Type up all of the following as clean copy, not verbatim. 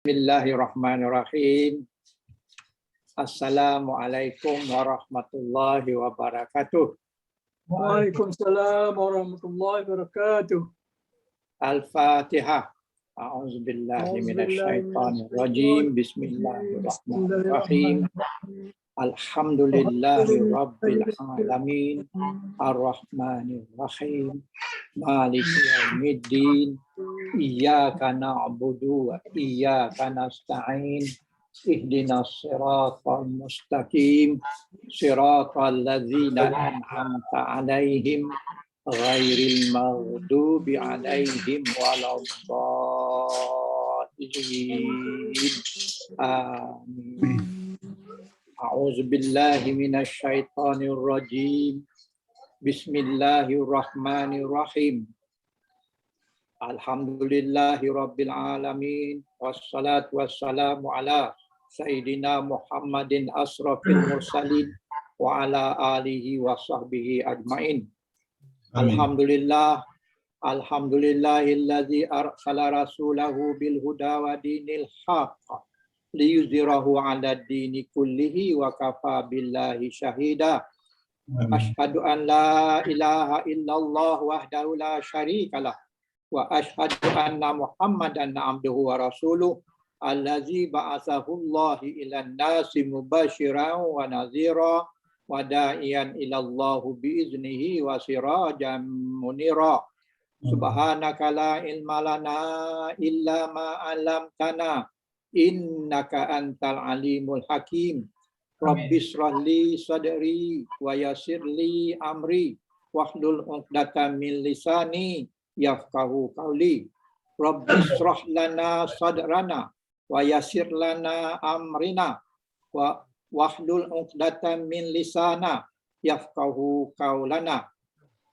Bismillahirrahmanirrahim. Assalamualaikum warahmatullahi wabarakatuh. Waalaikumsalam warahmatullahi wabarakatuh. Al-Fatihah. A'udzubillahi minasyaitonirrajim. Bismillahirrahmanirrahim. Alhamdulillahi rabbil alamin. Ar-Rahmanir-Rahim. Maliki yaumiddin. Iyyaka na'budu wa iyyaka nasta'in. Ihdinas siratal mustaqim. Siratal ladzina an'amta 'alaihim ghairil maghdubi 'alaihim waladdallin. Amin. A'udzu billahi minasy syaithanir rajim. Bismillahirrahmanirrahim. Alhamdulillahi rabbil alamin. Wassalatu wassalamu ala sayyidina Muhammadin asrafil mursalin wa ala alihi wa sahbihi ajmain. Alhamdulillah. Alhamdulillahilladzi arsala rasulahu bil huda wa dinil haqq liyuzhirahu 'ala dini kullihi wa kafa billahi syahida. Asyhadu an la ilaha illallah wahdahu la syarikalah wa asyhadu anna Muhammadan abduhu wa rasuluh allazi ba'atsahu Allahu ilan nasi mubasyiran wa nadhira wa da'iyan ila Allah biiznihi wa sirajan munira. Subhanaka la ilma lana illa ma 'allamtana innaka antal alimul hakim. Rabbis shrahli sadri wa yassirli amri wahlul 'uqdatam min lisani yafqahu qawli. Rabbis shrah lana sadrana wa yassir lana amrina wa wahlul 'uqdatam min lisana yafqahu qawlana.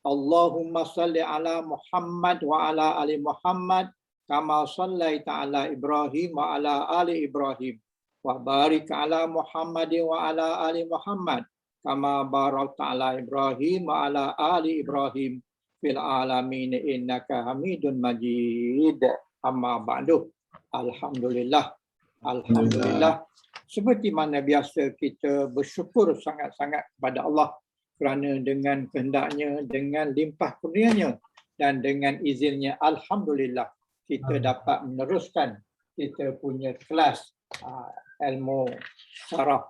Allahumma salli ala Muhammad wa ala ali Muhammad kama shallaita ala Ibrahim wa ala ali Ibrahim. Wa barik ala Muhammad wa ala ali Muhammad kama barakta ala Ibrahim wa ala ali Ibrahim fil alamin innaka Hamidun Majid. Amma ba'du. Alhamdulillah. Alhamdulillah. Seperti mana biasa kita bersyukur sangat-sangat kepada Allah kerana dengan kehendaknya, dengan limpah kurnianya dan dengan izinnya, alhamdulillah kita dapat meneruskan kita punya kelas ilmu syarah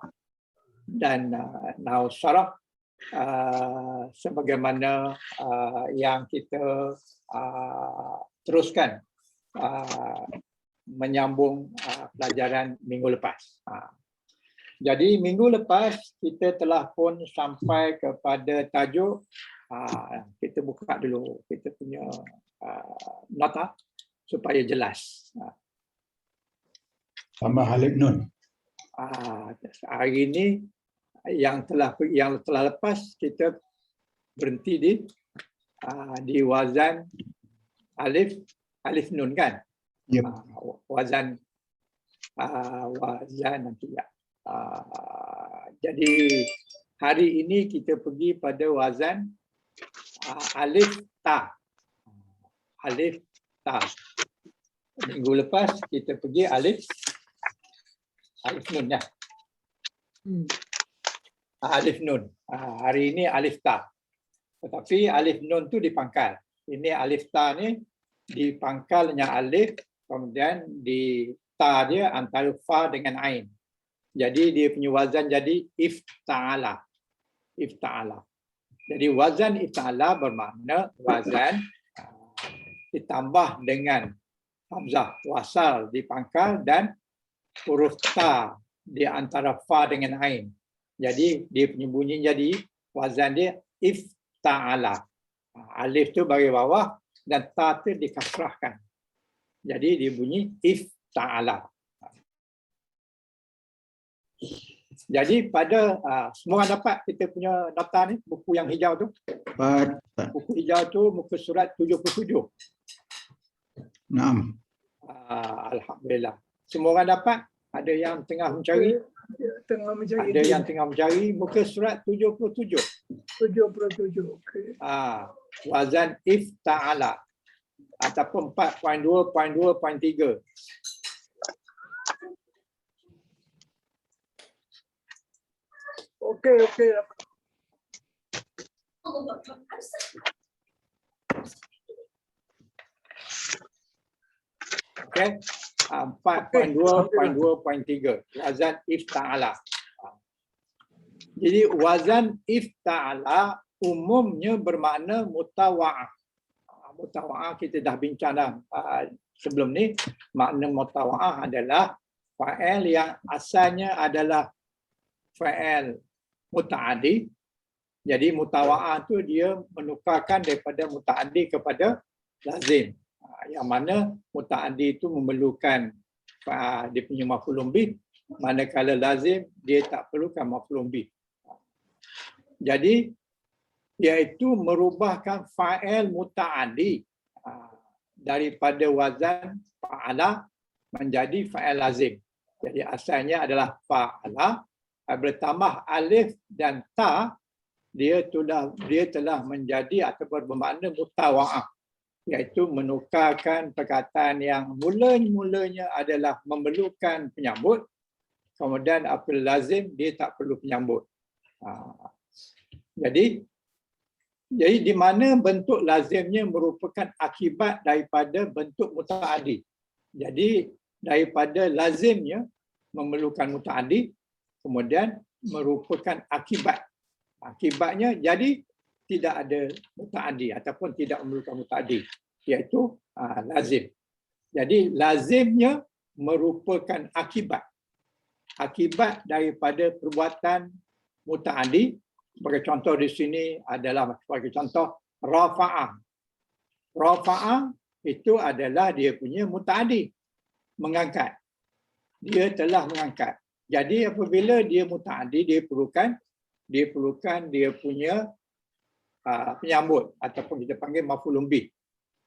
dan nahwu syarah sebagaimana yang kita teruskan menyambung pelajaran minggu lepas. Jadi minggu lepas kita telah pun sampai kepada tajuk, kita buka dulu kita punya nota supaya jelas. Tambah alif nun. Hari ini yang telah lepas kita berhenti di wazan alif nun kan? Yep. Wazan nanti ya. Jadi hari ini kita pergi pada wazan alif ta. Alif ta. Minggu lepas kita pergi alif nun ya. Alif nun. Hari ini alif ta. Tetapi alif nun tu dipangkal. Ini alif ta ni dipangkalnya alif, kemudian di ta dia antara fa dengan ain. Jadi dia punya wazan jadi ifta'ala. Ifta'ala. Jadi wazan ifta'ala bermakna wazan ditambah dengan hamzah wasal dipangkal dan huruf ta di antara fa dengan ain. Jadi dia punya bunyi jadi wazan dia ifta'ala. Alif tu bagi bawah dan ta tu dikasrahkan. Jadi dia bunyi ifta'ala. Jadi pada semua dapat kita punya nota ni, buku yang hijau tu. Buku hijau tu muka surat 77. Naam. Alhamdulillah. Semua orang dapat? Ada yang tengah mencari? Ada yang tengah mencari muka surat 77. 77. Okey. Wazan ifta'ala ataupun 4.2.2.3. Okey. Okey. 4.2.2.3 wazan ifta'ala. Jadi wazan ifta'ala umumnya bermakna mutawa'ah. Mutawa'ah kita dah bincang dah sebelum ni. Makna mutawa'ah adalah fa'il yang asalnya adalah fa'il muta'addi. Jadi mutawa'ah tu dia menukarkan daripada muta'addi kepada lazim. Yang mana muta'addi itu memerlukan dia punya maf'ulun bih, manakala lazim dia tak perlukan maf'ulun bih. Jadi iaitu merubahkan fa'il muta'addi daripada wazan fa'ala menjadi fa'il lazim. Jadi asalnya adalah fa'ala, bertambah alif dan ta, dia telah menjadi atau bermakna mutawa'ah, iaitu menukarkan perkataan yang mulanya adalah memerlukan penyambut, kemudian apabila lazim dia tak perlu penyambut. Jadi di mana bentuk lazimnya merupakan akibat daripada bentuk muta'addi. Jadi daripada lazimnya memerlukan muta'addi, kemudian merupakan akibat. Akibatnya jadi tidak ada muta'addi ataupun tidak memerlukan muta'addi, iaitu lazim. Jadi lazimnya merupakan akibat. Akibat daripada perbuatan muta'addi. Sebagai contoh di sini adalah sebagai contoh rafa'ah. Rafa'ah itu adalah dia punya muta'addi, mengangkat. Dia telah mengangkat. Jadi apabila dia muta'addi, dia perlukan dia punya penyambut ataupun kita panggil maf'ulun bih.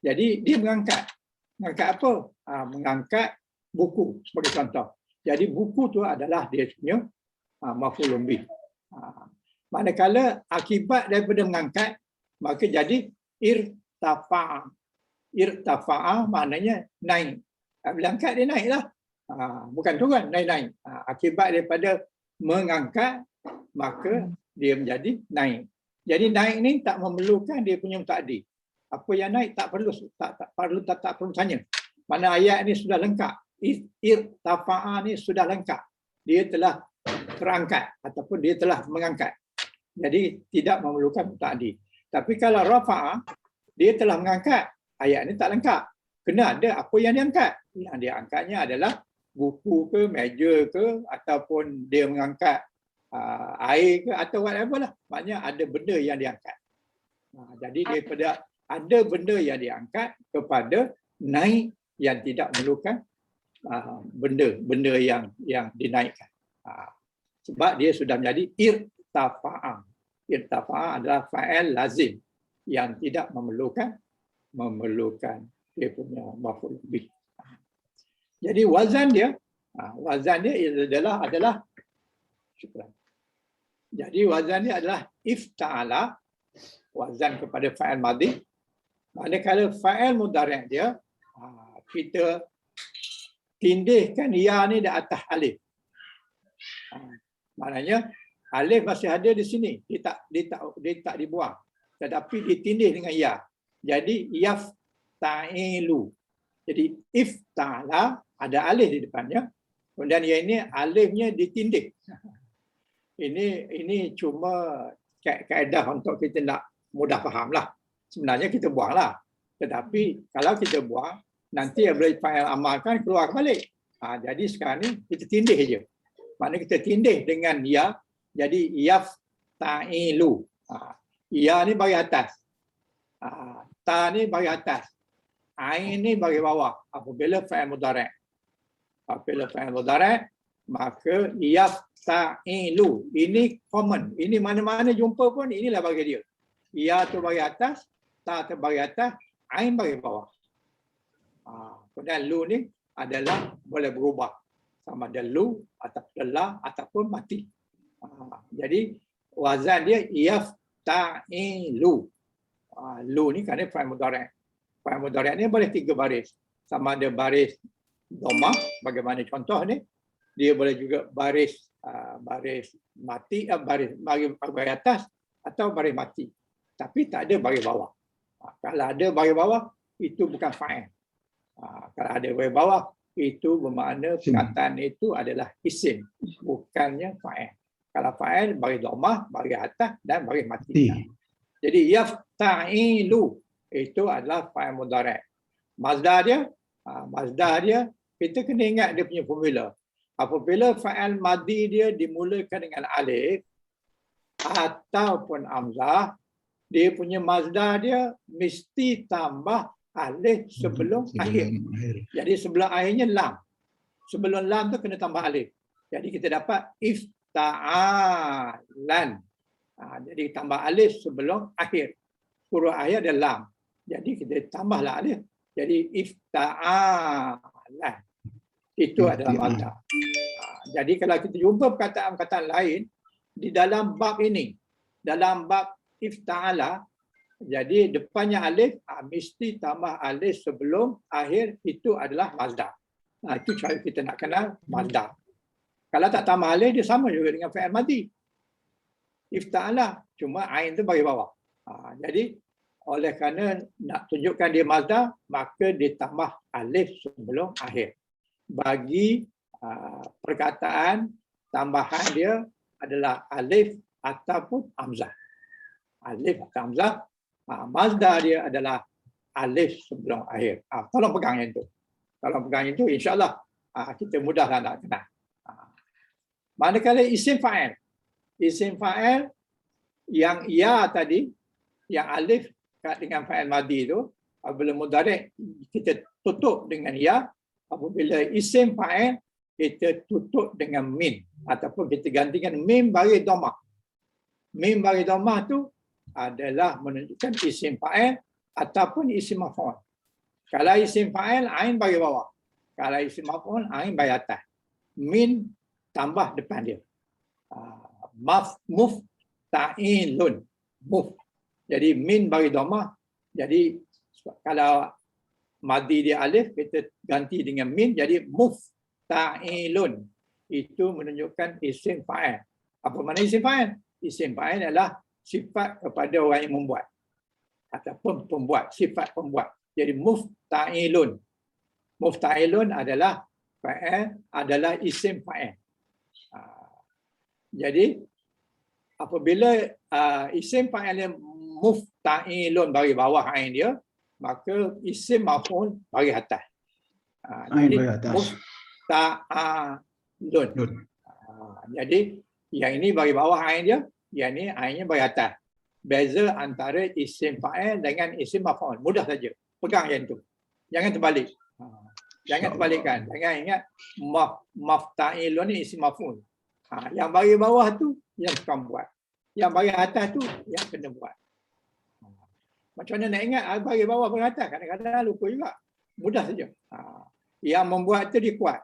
Jadi dia mengangkat. Mengangkat apa? Mengangkat buku sebagai contoh. Jadi buku tu adalah dia punya maf'ulun bih. Manakala akibat daripada mengangkat, maka jadi irtafa'a. Irtafa'a maknanya naik. Bila angkat dia naiklah. Bukan turun, naik. Akibat daripada mengangkat, maka dia menjadi naik. Jadi naik ni tak memerlukan dia punya muta'addi. Apa yang naik tak perlu tanya. Mana ayat ni sudah lengkap. Irtafa'a ni sudah lengkap. Dia telah terangkat ataupun dia telah mengangkat. Jadi tidak memerlukan muta'addi. Tapi kalau rafa'ah, dia telah mengangkat. Ayat ni tak lengkap. Kena ada apa yang diangkat. Yang diangkatnya adalah buku ke, meja ke, ataupun dia mengangkat air ke atau whatever lah. Maknanya ada benda yang diangkat. Jadi daripada ada benda yang diangkat kepada naik yang tidak memerlukan benda yang dinaikkan. Sebab dia sudah menjadi irtafa'a. Irtafa'a adalah fa'il lazim yang tidak memerlukan dia punya maf'ul bih. Jadi wazan dia adalah syukran. Jadi wazan dia adalah ifta'ala, wazan kepada fa'il madhi. Manakala fa'il mudhari' dia kita tindihkan ya ni di atas alif. Maknanya alif masih ada di sini, dia tak dibuang, tetapi ditindih dengan ya. Jadi yafta'ilu. Jadi ifta'ala ada alif di depannya, kemudian ya ini alifnya ditindih. Ini cuma kaedah untuk kita nak mudah fahamlah. Sebenarnya kita buanglah. Tetapi kalau kita buang, nanti apabila fa'il amalkan keluar balik. Jadi sekarang ni kita tindih je. Maknanya kita tindih dengan ya. Jadi yafta'ilu. Ya ni bagi atas. Ta ni bagi atas. Ain ni bagi bawah. Apabila fa'il mudhari'. Apabila fa'il mudhari', maka yafta'ilu. Ini common. Ini mana-mana jumpa pun inilah bagi dia. Ya tu bagi atas, ta tu bagi atas, ain bagi bawah. Kemudian lu ni adalah boleh berubah. Sama ada lu, ataupun la, ataupun mati. Jadi wazan dia yafta'ilu. Lu ni kerana fa'il mudhari'. Fa'il mudhari' ni boleh 3 baris. Sama ada baris dhammah, bagaimana contoh ni, dia boleh juga baris baris mati, baris atas atau baris mati. Tapi tak ada baris bawah. Kalau ada baris bawah, itu bukan fa'il. Kalau ada baris bawah, itu bermakna perkataan itu adalah isim, bukannya fa'il. Kalau fa'il, baris dhammah, baris atas dan baris mati. Jadi yafta'ilu itu adalah fa'il mudhari'. Mazdar dia kita kena ingat dia punya formula. Apabila fa'il madhi dia dimulakan dengan alif ataupun hamzah, dia punya mazdar dia mesti tambah alif sebelum akhir. Jadi sebelum akhirnya lam. Sebelum lam tu kena tambah alif. Jadi kita dapat ifta'alan. Jadi tambah alif sebelum akhir. Huruf akhir ada lam. Jadi kita tambahlah alif. Jadi ifta'alan. Itu adalah mazdar. Jadi kalau kita jumpa perkataan-perkataan lain di dalam bab ini, dalam bab ifta'ala, jadi depannya alif, mesti tambah alif sebelum akhir, itu adalah mazdar. Itu cara kita nak kenal mazdar. Kalau tak tambah alif, dia sama juga dengan fi'il madhi. Ifta'ala, cuma ain tu bagi bawah. Jadi oleh kerana nak tunjukkan dia mazdar, maka ditambah alif sebelum akhir. Bagi perkataan tambahan dia adalah alif ataupun hamzah. Alif atau hamzah, mazdar dia adalah alif sebelum akhir. Tolong pegang yang itu. Tolong pegang yang itu, insya-Allah kita mudahlah nak kenal. Manakala isim fa'il. Isim fa'il yang ya tadi, yang alif dengan fa'il madhi itu, apabila mudhari' kita tutup dengan ya, apabila isim fa'il kita tutup dengan min ataupun kita gantikan mim baris dhammah. Mim baris dhammah tu adalah menunjukkan isim fa'il ataupun isim maf'ul. Kalau isim fa'il ain baris bawah. Kalau isim maf'ul ain baris atas. Min tambah depan dia. Mufta'ilun. Muf. Jadi min baris dhammah. Jadi kalau madhi dia alif, kita ganti dengan min jadi mufta'ilun. Itu menunjukkan isim fa'il. Apa makna isim fa'il? Isim fa'il adalah sifat kepada orang yang membuat ataupun pembuat, sifat pembuat. Jadi mufta'ilun. Mufta'ilun adalah fa'il, adalah isim fa'il. Jadi apabila isim fa'il yang mufta'ilun bagi bawah ain dia, maka isim maf'ul bagi atas. Jadi mufta'alun. Jadi yang ini bagi bawah ain dia, yang ini ainnya bagi atas. Beza antara isim fa'il dengan isim maf'ul. Mudah saja. Pegang yang itu. Jangan terbalik. Jangan terbalikkan. Jangan ingat mufta'ilun ni isim maf'ul. Yang bagi bawah tu yang tukang buat. Yang bagi atas tu yang kena buat. Macam mana nak ingat bagi bawah bagi atas? Kadang-kadang lupa juga. Mudah saja. Yang membuat tu dia kuat.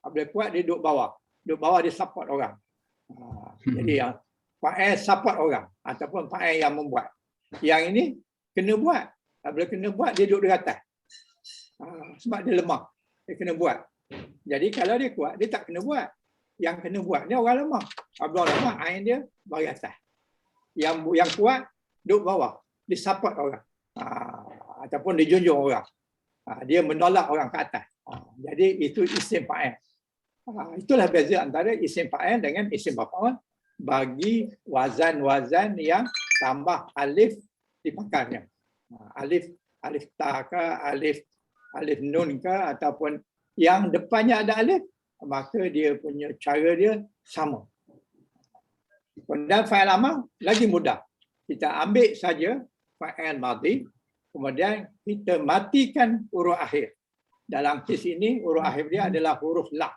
Bila kuat dia duduk bawah. Duduk bawah dia support orang. Jadi yang fa'il support orang ataupun fa'il yang membuat. Yang ini kena buat. Bila kena buat dia duduk di atas. Sebab dia lemah. Dia kena buat. Jadi kalau dia kuat dia tak kena buat. Yang kena buat ni orang lemah. Bila lemah ain dia bagi atas. Yang kuat duduk bawah. Dia support orang. Ataupun dia junjung orang. Dia menolak orang ke atas. Jadi itu isim fa'il. Itulah beza antara isim fa'il dengan isim maf'ul bagi wazan-wazan yang tambah alif di pangkalnya. Alif ta ke, alif nun ke, ataupun yang depannya ada alif, maka dia punya cara dia sama. Dan fa'il amar lagi mudah. Kita ambil saja fa'il madhi, kemudian kita matikan huruf akhir. Dalam kes ini huruf akhir dia adalah huruf lam.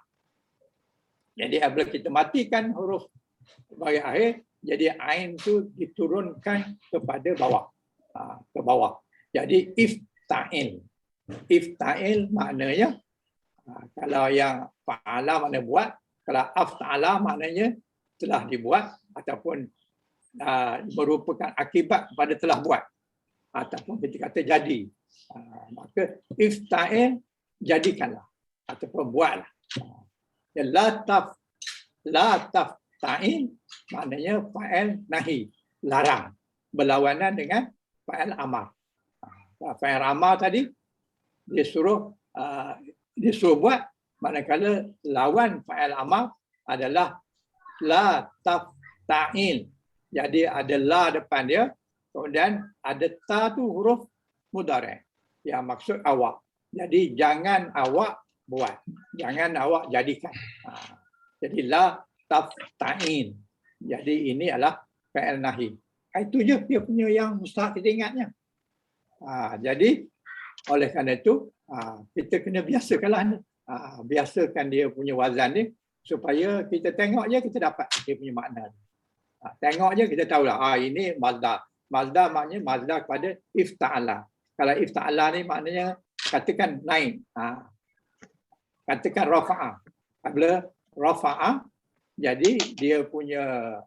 Jadi apabila kita matikan huruf bagi akhir, jadi ain tu diturunkan kepada bawah. Ke bawah. Jadi ifta'il. Ifta'il maknanya kalau yang fa'ala makna buat, kalau afta'ala maknanya telah dibuat ataupun merupakan akibat kepada telah buat. Ataupun kita kata jadi. Maka ifta'il jadikanlah ataupun buatlah. Ya, la tafta'in maknanya fa'il nahi, larang, berlawanan dengan fa'il amar. Fa'il amar tadi disuruh buat, manakala lawan fa'il amar adalah la tafta'in. Jadi ada la depan dia, kemudian ada ta tu huruf mudhari' yang maksud awak. Jadi jangan awak buat, jangan awak jadikan. Jadi la tafta'in. Jadi ini adalah fa'il nahi. Itu je dia punya yang mustahak kita ingatnya. Jadi oleh kerana itu kita kena biasakanlah ni. Biasakan dia punya wazan ni supaya kita tengok je kita dapat dia punya makna. Tengok je kita tahulah ini mazdar. Mazdar maknanya mazdar kepada ifta'ala. Kalau ifta'ala ni maknanya katakan naik. Katakan rafa'ah. Bila rafa'ah jadi dia punya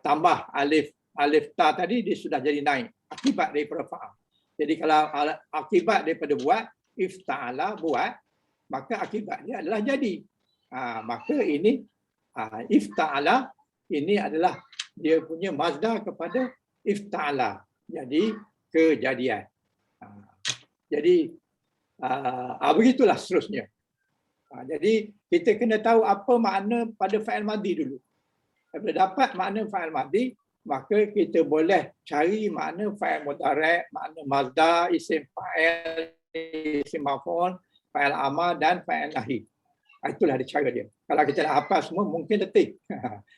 tambah alif ta tadi dia sudah jadi naik akibat daripada rafa'ah. Jadi kalau akibat daripada buat ifta'ala buat, maka akibatnya adalah jadi. Maka ini ifta'ala ini adalah dia punya mazdar kepada ifta'ala. Jadi kejadian. Jadi begitulah seterusnya. Jadi kita kena tahu apa makna pada fa'il madhi dulu. Bila dapat makna fa'il madhi, maka kita boleh cari makna fa'il mudhari', makna mazdar, isim fa'il, isim maf'ul, fa'il amar dan fa'il nahi. Itulah cara dia. Kalau kita nak hafal semua mungkin letih.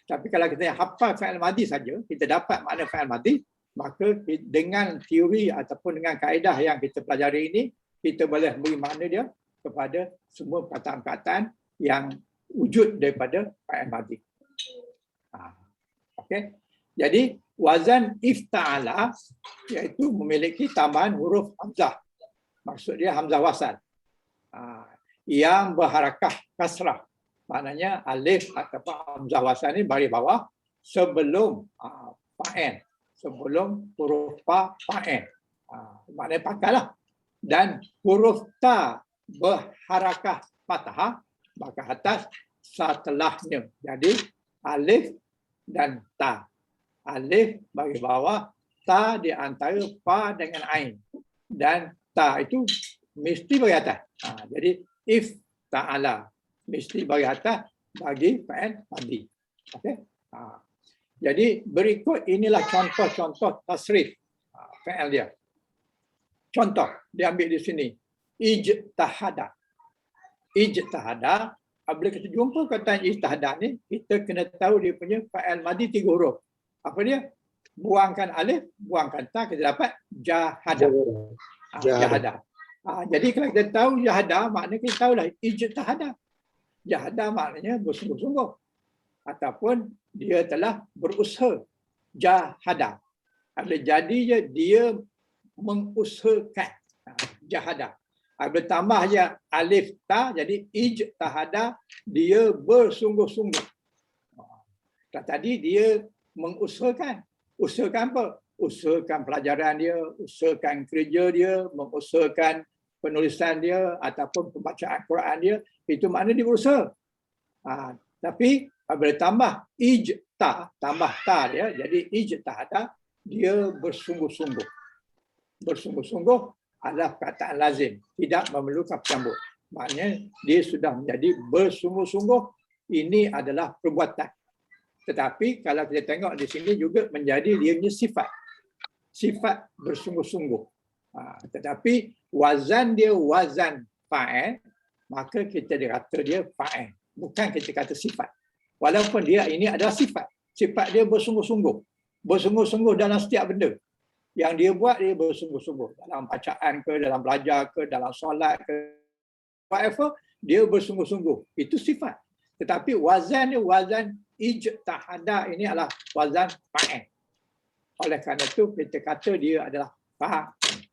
Tapi kalau kita hafal fa'il madhi saja, kita dapat makna fa'il madhi, maka dengan teori ataupun dengan kaedah yang kita pelajari ini, kita boleh beri makna dia kepada semua perkataan-perkataan yang wujud daripada fa'il madhi. Okey. Jadi wazan ifta'ala iaitu memiliki tambahan huruf hamzah. Maksud dia hamzah wasal. Yang berharakah kasrah. Maknanya alif ataupun hamzah wasal ni baris bawah sebelum fa'il. Sebelum huruf fa fa'il. Maknanya pangkallah. Dan huruf ta berharakah fathah maka atas setelahnya. Jadi alif dan ta. Alif bagi bawah, ta di antara fa dengan ain. Dan ta itu mesti bagi atas. Jadi if ta'ala mesti bagi atas bagi fa'il madhi. Okey. Jadi berikut inilah contoh-contoh tasrif fa'il dia. Contoh diambil di sini. Ijtahada. Ijtahada, apabila kita jumpa kata ijtahada ni, kita kena tahu dia punya fa'il madhi 3 huruf. Apa dia? Buangkan alif, buangkan ta, kita dapat jahada. Jahada. Jadi kalau kita tahu jahada, maknanya kita tahulah ijtahada. Jahada maknanya bersungguh-sungguh. Ataupun dia telah berusaha. Jahada. Jadi dia mengusahakan. Jahada. Bila tambah je alif ta, jadi ijtahada, dia bersungguh-sungguh. Tadi dia mengusahakan. Usahakan apa? Usahakan pelajaran dia, usahakan kerja dia, mengusahakan penulisan dia ataupun pembacaan Quran dia, itu makna dia berusaha. Tapi bila tambah tambah ta dia, jadi ijtahada, dia bersungguh-sungguh. Bersungguh-sungguh adalah perkataan lazim, tidak memerlukan penyambut. Maknanya dia sudah menjadi bersungguh-sungguh, ini adalah perbuatan. Tetapi kalau kita tengok di sini juga menjadi dia punya sifat. Sifat bersungguh-sungguh. Tetapi wazan dia wazan fa'il, maka kita kata dia fa'il. Bukan kita kata sifat. Walaupun dia ini adalah sifat. Sifat dia bersungguh-sungguh. Bersungguh-sungguh dalam setiap benda. Yang dia buat, dia bersungguh-sungguh. Dalam bacaan ke, dalam belajar ke, dalam solat ke, whatever, dia bersungguh-sungguh. Itu sifat. Tetapi wazan dia wazan ijtahada, ini adalah wazan fa'il. Oleh kerana itu kita kata dia adalah fa'il.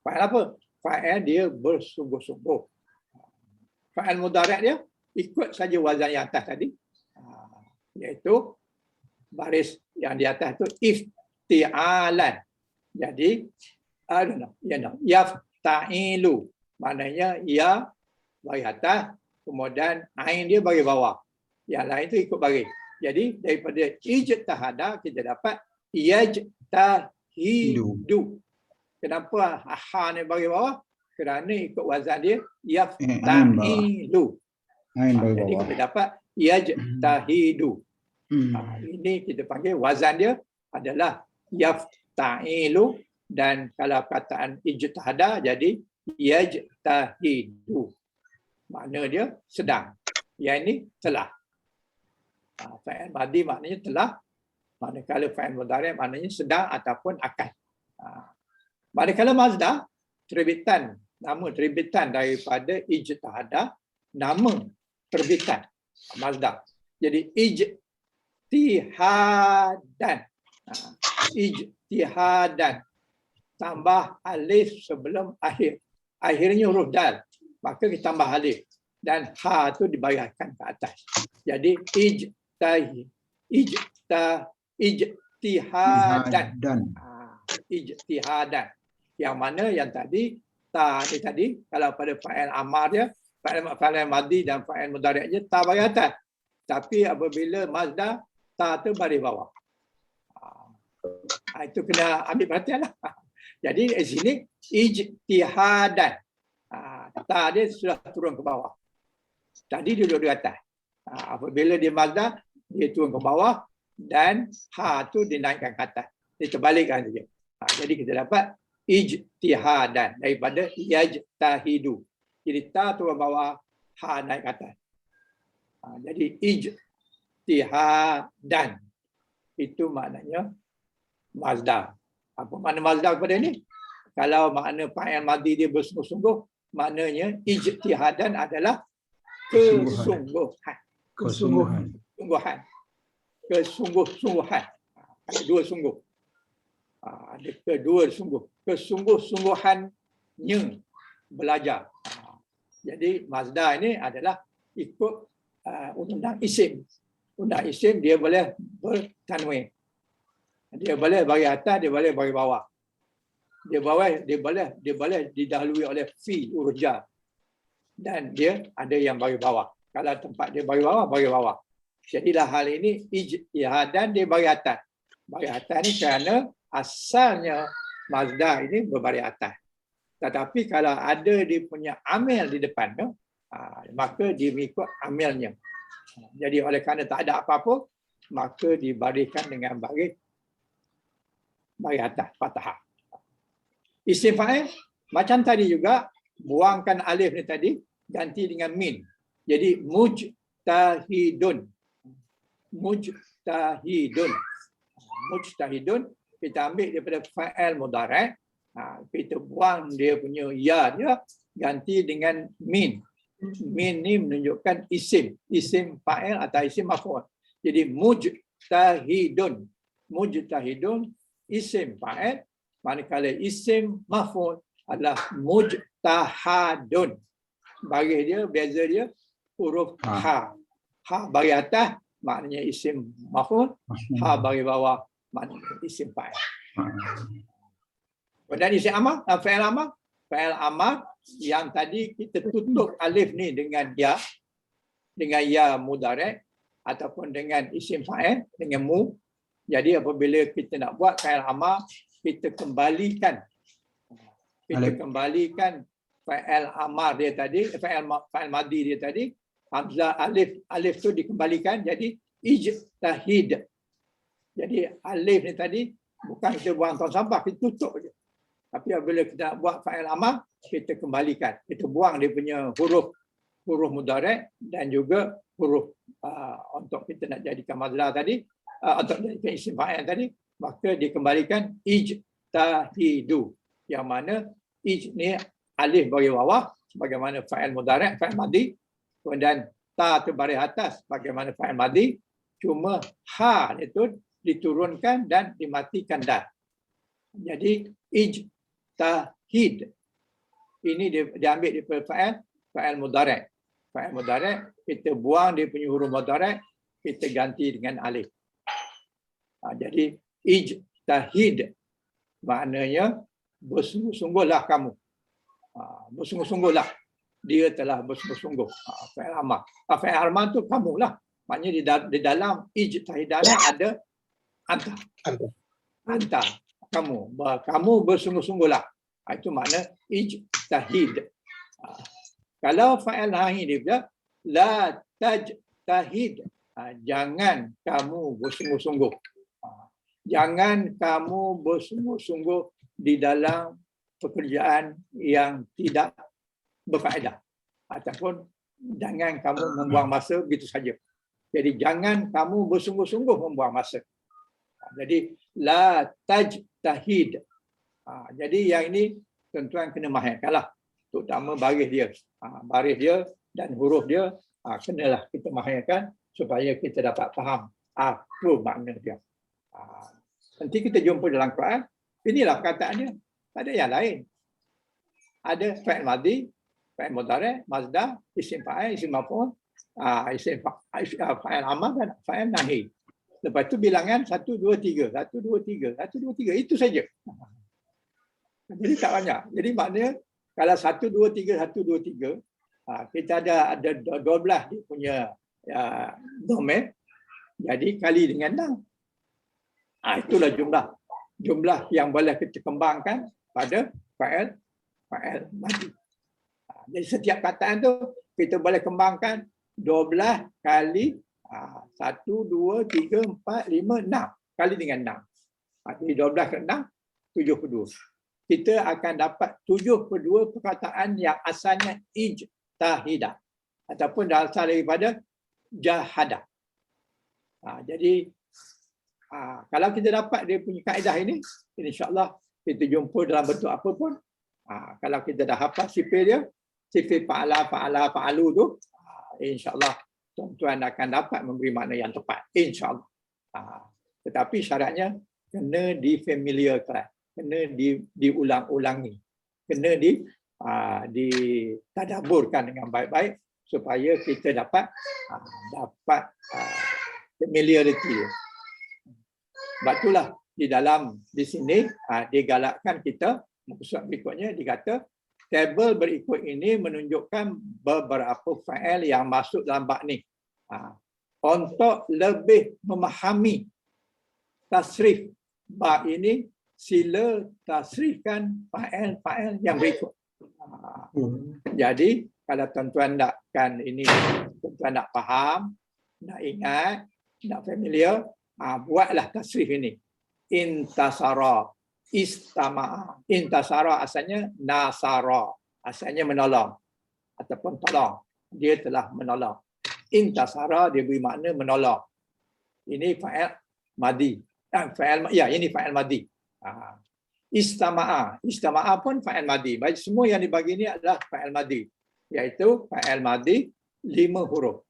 Fa'il apa? Fa'il dia bersungguh-sungguh. Fa'il mudhari' dia ikut saja wazan yang atas tadi. Iaitu baris yang di atas itu ifti'alan. Jadi yafta'ilu. Maknanya ya bagi atas kemudian ain dia bagi bawah. Yang lain tu ikut baris. Jadi daripada ijtahada kita dapat yajtahidu. Kenapa ha ni bagi bawah? Kerana ikut wazan dia yaftahilu. Jadi kita dapat yajtahidu. Ini kita panggil wazan dia adalah yafta'ilu, dan kalau kataan ijtahada jadi yajtahidu. Makna dia sedang. Yang ini telah. Fa'il madi maknanya telah. Manakala fa'il mudhari' maknanya sedang ataupun akan. Manakala mazda, terbitan, nama terbitan daripada ijtihada, nama terbitan mazda. Jadi ijtihadan. Ijtihadan. Tambah alif sebelum akhir. Akhirnya huruf dal. Maka kita tambah alif. Dan ha tu dibayarkan ke atas. Jadi ijtihadan. Ijtihadan. Yang mana yang tadi, ta ni tadi, kalau pada fa'il amar dia, fa'il madi dan fa'il mudhari' je, ta bagi atas. Tapi apabila mazda, ta tu baris bawah. Itu kena ambil perhatian lah. Jadi di sini, ijtihadan. Ta dia sudah turun ke bawah. Tadi dia duduk di atas. Apabila dia mazda, dia turun ke bawah dan ha tu dinaikkan ke atas. Dia terbalikkan saja. Jadi kita dapat ijtihadan daripada yajtahidu. Jadi ta turun ke bawah, ha naik ke atas. Jadi ijtihadan. Itu maknanya mazda. Apa makna mazda kepada ini? Kalau makna fa'il madi dia bersungguh-sungguh, maknanya ijtihadan adalah kesungguhan. Kesungguh-sungguhan. Ada dua sungguh. Ada kedua sungguh. Kesungguh-sungguhannya belajar. Jadi mazda ini adalah ikut undang isim. Undang isim dia boleh bertanwin. Dia boleh bagi atas, dia boleh bagi bawah. Dia boleh didahului oleh fi huruf jar. Dan dia ada yang bagi bawah. Kalau tempat dia bagi bawah, bagi bawah. Jadilah hal ini ijtihadan dia bagi atas. Bagi atas ni kerana asalnya mazda ini berbaris atas. Tetapi kalau ada dia punya amil di depan tu, maka dia mengikut amilnya. Jadi oleh kerana tak ada apa-apa, maka dibariskan dengan baris atas, fathah. Isim fa'il macam tadi juga, buangkan alif ni tadi, ganti dengan min. Jadi mujtahidun. Mujtahidun. Mujtahidun kita ambil daripada fa'il mudhari', kita buang dia punya ya dia, ganti dengan min. Min ni menunjukkan isim fa'il atau isim maf'ul. Jadi mujtahidun. Mujtahidun isim fa'il, manakala isim maf'ul adalah mujtahadun. Baris dia, beza dia huruf ha. Ha bagi atas maknanya isim maf'ul, ha bagi bawah maknanya isim fa'il. Dan isim amar, fa'il amar, fa'il amar yang tadi kita tutup alif ni dengan ya mudhari' ataupun dengan isim fa'il dengan mu. Jadi apabila kita nak buat fa'il amar, kita kembalikan fa'il amar dia tadi, fa'il madi dia tadi, hamzah alif tu dikembalikan jadi ijtahid. Jadi alif ni tadi bukan kita buang tong sampah, kita tutup je. Tapi apabila kita nak buat fa'il amar, kita kembalikan. Kita buang dia punya huruf mudhari' dan juga huruf untuk kita nak jadikan mazhar tadi, untuk jadikan isim fa'il tadi, maka dikembalikan ijtahidu. Yang mana ij ni alif bagi bawah sebagaimana fa'il mudhari', fa'il madi, kemudian ta tu baris atas bagaimana fa'il madi, cuma ha itu diturunkan dan dimatikan dal. Jadi ijtahid ini diambil daripada fa'il mudhari'. Fa'il mudhari' kita buang dia punya huruf mudhari', kita ganti dengan alif. Jadi ijtahid maknanya bersungguh-sungguhlah kamu. Bersungguh-sungguhlah. dia telah bersungguh-sungguh. Fa'il amar. Fa'il amar tu kamulah. Maknanya di dalam ijtihadah ada anta. Anta. Kamu bersungguh-sungguhlah. Itu makna ijtahid. Kalau fa'il nahi dia pula, la tajtahid. Jangan kamu bersungguh-sungguh. Jangan kamu bersungguh-sungguh di dalam pekerjaan yang tidak berfaedah. Ataupun jangan kamu membuang masa begitu saja. Jadi jangan kamu bersungguh-sungguh membuang masa. Jadi la tajtahid. Jadi yang ini tuan-tuan kena mahamkanlah. Terutama baris dia. Baris dia dan huruf dia kenalah kita mahamkan supaya kita dapat faham apa makna dia. Nanti kita jumpa dalam Quran. Inilah perkataan dia. Tak ada yang lain. Ada fa'il madhi, fa'il mudhari', mazdah, isim fa'il, isim maf'ul, isim fa'il amar dan fa'il nahi. Lepas tu bilangan 1, 2, 3. 1, 2, 3. 1, 2, 3. Itu saja. Jadi tak banyak. Jadi maknanya kalau 1, 2, 3, 1, 2, 3, kita ada 12 dia punya domain. Jadi kali dengan 6. Itulah jumlah yang boleh kita kembangkan pada fa'il madhi. Jadi setiap kataan tu kita boleh kembangkan 12 kali 1, 2, 3, 4, 5, 6 kali dengan 6. Jadi 12 ke 6 72. Kita akan dapat 72 perkataan yang asalnya ijtahidah ataupun berasal daripada jahadah. Jadi kalau kita dapat dia punya kaedah ini, insya-Allah kita jumpa dalam bentuk apa pun. Kalau kita dah hafal sifat dia, sifat fa'alu tu, insya-Allah tuan-tuan akan dapat memberi makna yang tepat, insya-Allah. Tetapi syaratnya kena difamiliarkan, kena diulang-ulangi, kena ditadaburkan dengan baik-baik supaya kita dapat familiarity dia. Sebab itulah di sini digalakkan kita, maksud berikutnya dikata tabel berikut ini menunjukkan beberapa fa'il yang masuk dalam bab ni. Untuk lebih memahami tasrif bab ini, sila tasrifkan fa'il yang berikut. Jadi kalau tuan-tuan tuan-tuan nak faham, nak ingat, nak familiar, buatlah tasrif ini. Intasara, istama'a. Intasara asalnya nasara, asalnya menolong ataupun tolong. Dia telah menolong. Intasara dia beri makna menolong. Ini fa'il madhi. Ini fa'il madhi. Istama'a pun fa'il madhi. Baik, semua yang dibagi ini adalah fa'il madhi, iaitu fa'il madhi 5 huruf.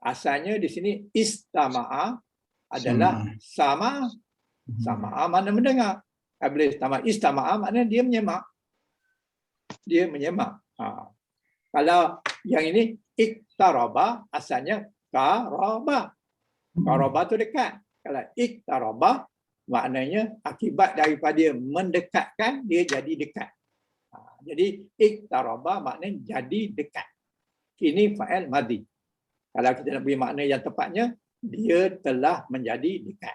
Asalnya di sini istama'a adalah sama makna mendengar. Apabila istama'a maknanya dia menyemak. Dia menyemak. Kalau yang ini iktaraba asalnya qaraba. Qaraba tu dekat. Kalau iktaraba maknanya akibat daripada mendekatkan dia jadi dekat. Jadi iktaraba maknanya jadi dekat. Ini fa'il madhi. Kalau kita nak beri makna yang tepatnya, dia telah menjadi dekat.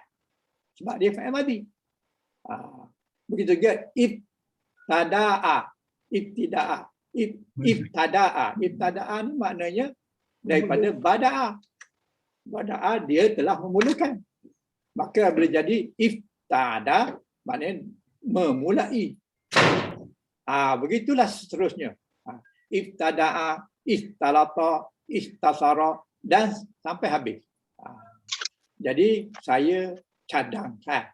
Sebab dia fa'il madhi. Begitu juga ibtada'a. Ibtada'a ni maknanya daripada bada'a. Bada'a dia telah memulakan. Maka boleh jadi ibtada maknanya memulai. Begitulah seterusnya. Ibtada'a, istalata, istasara dan sampai habis. Jadi saya cadangkan.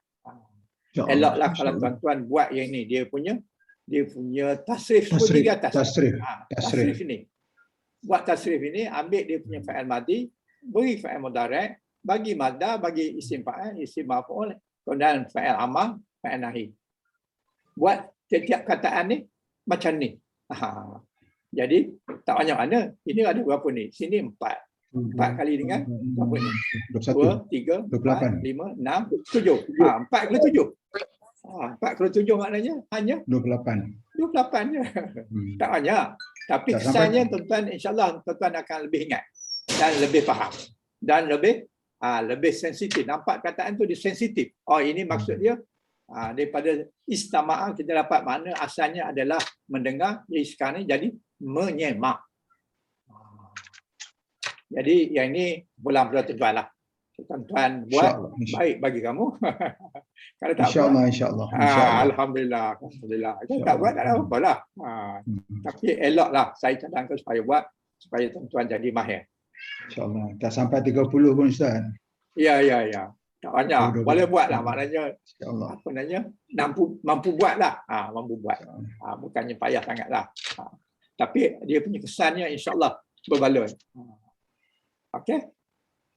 Eloklah kalau tuan-tuan buat yang ini. Dia punya tasrif di atas. Tasrif ini. Buat tasrif ini, ambil dia punya fa'il madhi, beri fa'il mudhari', bagi madda, bagi isim fa'il, isim maf'ul, kemudian fa'il amar, fa'il nahi. Buat setiap kataan ni macam ni. Jadi tak banyak mana. Ini ada berapa ni? Sini 4. 4 kali dengan berapa ni? 2, 3, 4, 5, 6, 7. 4 kali 7. 47 maknanya hanya 28. 28 je. Tak banyak. Tapi Tak kesannya sampai. tuan-tuan, insyaAllah tuan-tuan akan lebih ingat dan lebih faham dan lebih sensitif. Nampak kataan tu dia sensitif. Oh, ini maksud dia daripada istama'a kita dapat makna asalnya adalah mendengar, jadi sekarang ni jadi menyemak. Jadi yang ini pulang pada tuan-tuan lah. Tuan-tuan buat baik bagi kamu. Kalau tak buat, InsyaAllah. Alhamdulillah. Kalau tak buat tak ada apa lah. Tapi eloklah saya cadangkan supaya buat, supaya tuan-tuan jadi mahir. InsyaAllah. Tak sampai 30 pun Ustaz. Ya. Tak banyak. Boleh buat lah. Maknanya, InsyaAllah. apa namanya, mampu buat lah. Mampu buat. Bukannya payah sangat lah. Tapi dia punya kesannya insyaAllah berbaloi. Okey.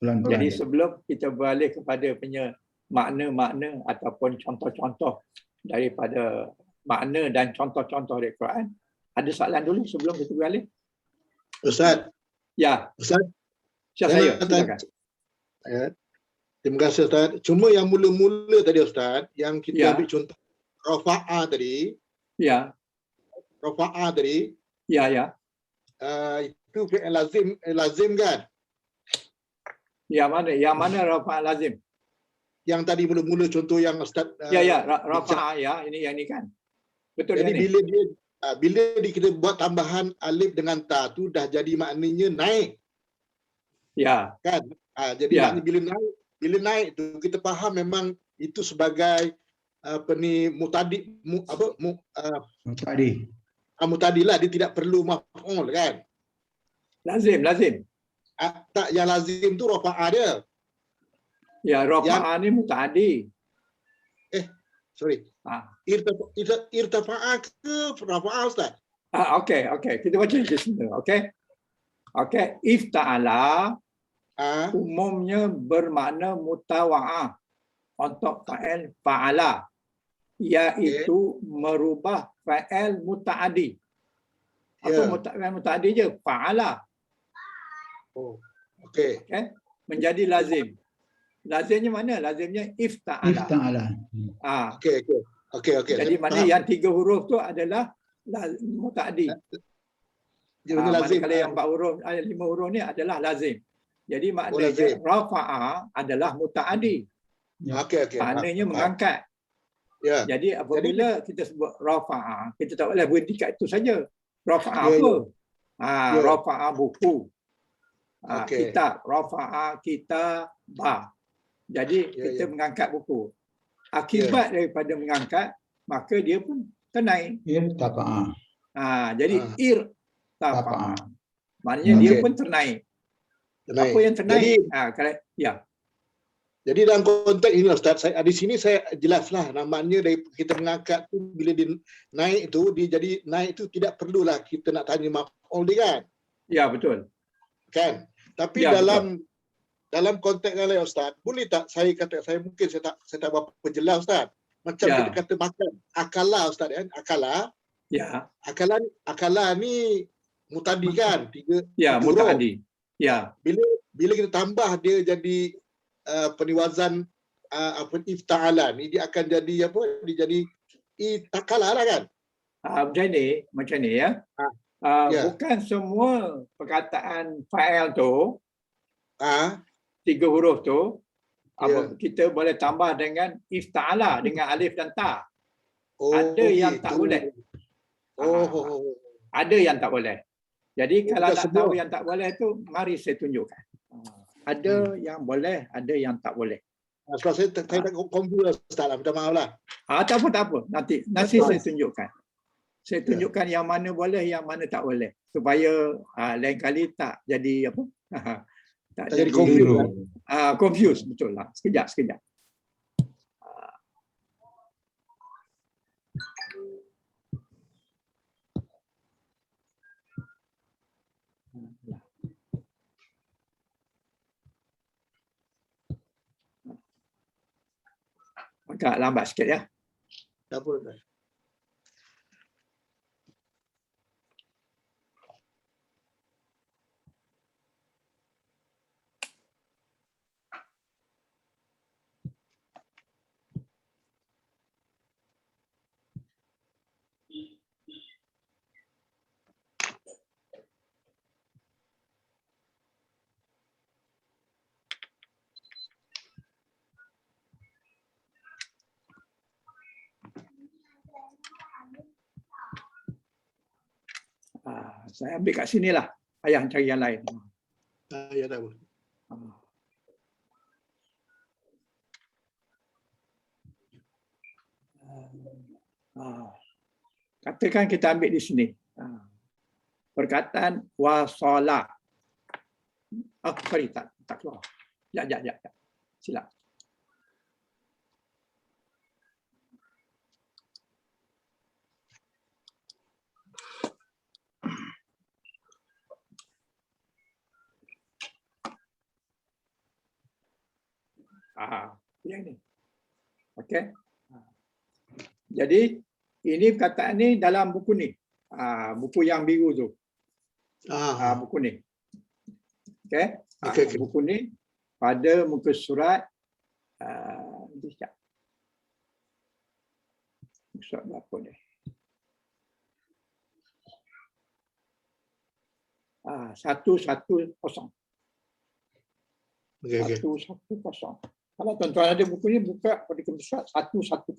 Jadi sebelum kita beralih kepada punya makna-makna ataupun contoh-contoh daripada makna dan contoh-contoh dari Quran, ada soalan dulu sebelum kita beralih? Ustaz. Ya. Ustaz. Saya. Silakan. Terima kasih Ustaz. Cuma yang mula-mula tadi Ustaz, yang kita ambil contoh rafa'ah tadi. Ya. Rafa'ah tadi. Ya. Itu fi'il lazim kan? Yang mana rafa'ah lazim? Yang tadi mula-mula contoh yang Ustaz rafa'ah ya, ini yang ni kan. Betul. Jadi bila kita buat tambahan alif dengan ta tu dah jadi maknanya naik. Ya. Kan? Jadi maknanya bila naik tu kita faham memang itu sebagai mutadi mutadi lah, dia tidak perlu maf'ul kan? Lazim. Tak, yang lazim tu rafa'ah dia. Ya, rafa'ah ni muta'adi. Sorry. Irtafa'ah ke rafa'ah Ustaz? Okey. Kita baca di sini. Okey. Ifta'ala umumnya bermakna mutawa'ah untuk fa'il fa'ala, iaitu merubah fa'il muta'adi. Apa fa'il muta'adi je? Fa'ala. Okey. Menjadi lazim. Lazimnya mana? Lazimnya ifta'ala. Okey. Jadi mana yang 3 huruf tu adalah muta'adi. Kalau yang 4 huruf, 5 huruf ni adalah lazim. Jadi maknanya rafa'ah adalah muta'adi. Okey. Maknanya mengangkat. Jadi apabila kita sebut rafa'ah, kita tak boleh berhenti kat itu saja. Rafa'ah apa? Rafa'ah buku. Kitab, rafa'ah kitabah. Jadi kita mengangkat buku. Akibat daripada mengangkat, maka dia pun tenai. Irtafa'ah. Jadi irtafa'ah. Maknanya dia pun tenai. Apa yang tenai? Jadi dalam konteks ini Ustaz, di sini saya jelaslah namanya dari kita mengangkat tu bila dia naik tu, dia jadi naik tu tidak perlulah kita nak tanya maf'ul dia kan? Ya, betul. Kan? Tapi dalam konteks yang lain Ustaz, boleh tak saya kata, saya tak berapa jelas Ustaz. Macam kita kata makan, akala Ustaz kan? Akala. Ya. Akala ni mutadi kan? 3 mutadi. Ya. Bila kita tambah dia jadi peniwazan ifta'ala ni, dia akan jadi apa? Dia jadi itakala lah kan? Macam ni ya. Bukan semua perkataan fa'il tu 3 huruf tu kita boleh tambah dengan ifta'ala dengan alif dan ta. Ada yang tak boleh. Ada yang tak boleh. Jadi kalau tak tahu yang tak boleh tu, mari saya tunjukkan. Ada yang boleh, ada yang tak boleh. Sebab saya tak confuse Ustaz lah, minta maaf lah. Tak apa. Nanti saya tunjukkan. Saya tunjukkan yang mana boleh, yang mana tak boleh. Supaya lain kali tak jadi apa? Tak jadi confuse. Confuse, betul lah. Sekejap. Agak lambat sikit ya. Tak apa. Saya ambil kat sinilah. Ayah cari yang lain. Ya tak apa. Katakan kita ambil di sini. Perkataan wasala. Sorry, tak keluar. Ya. Silap. Yang ini. Okey. Jadi ini perkataan ni dalam buku ni. Buku yang biru tu. Buku ni. Okey. Okey. Buku ni pada muka surat surat berapa ni? 110. Okey. 110. Kalau tuan-tuan ada buku ni, buka pada muka surat 110.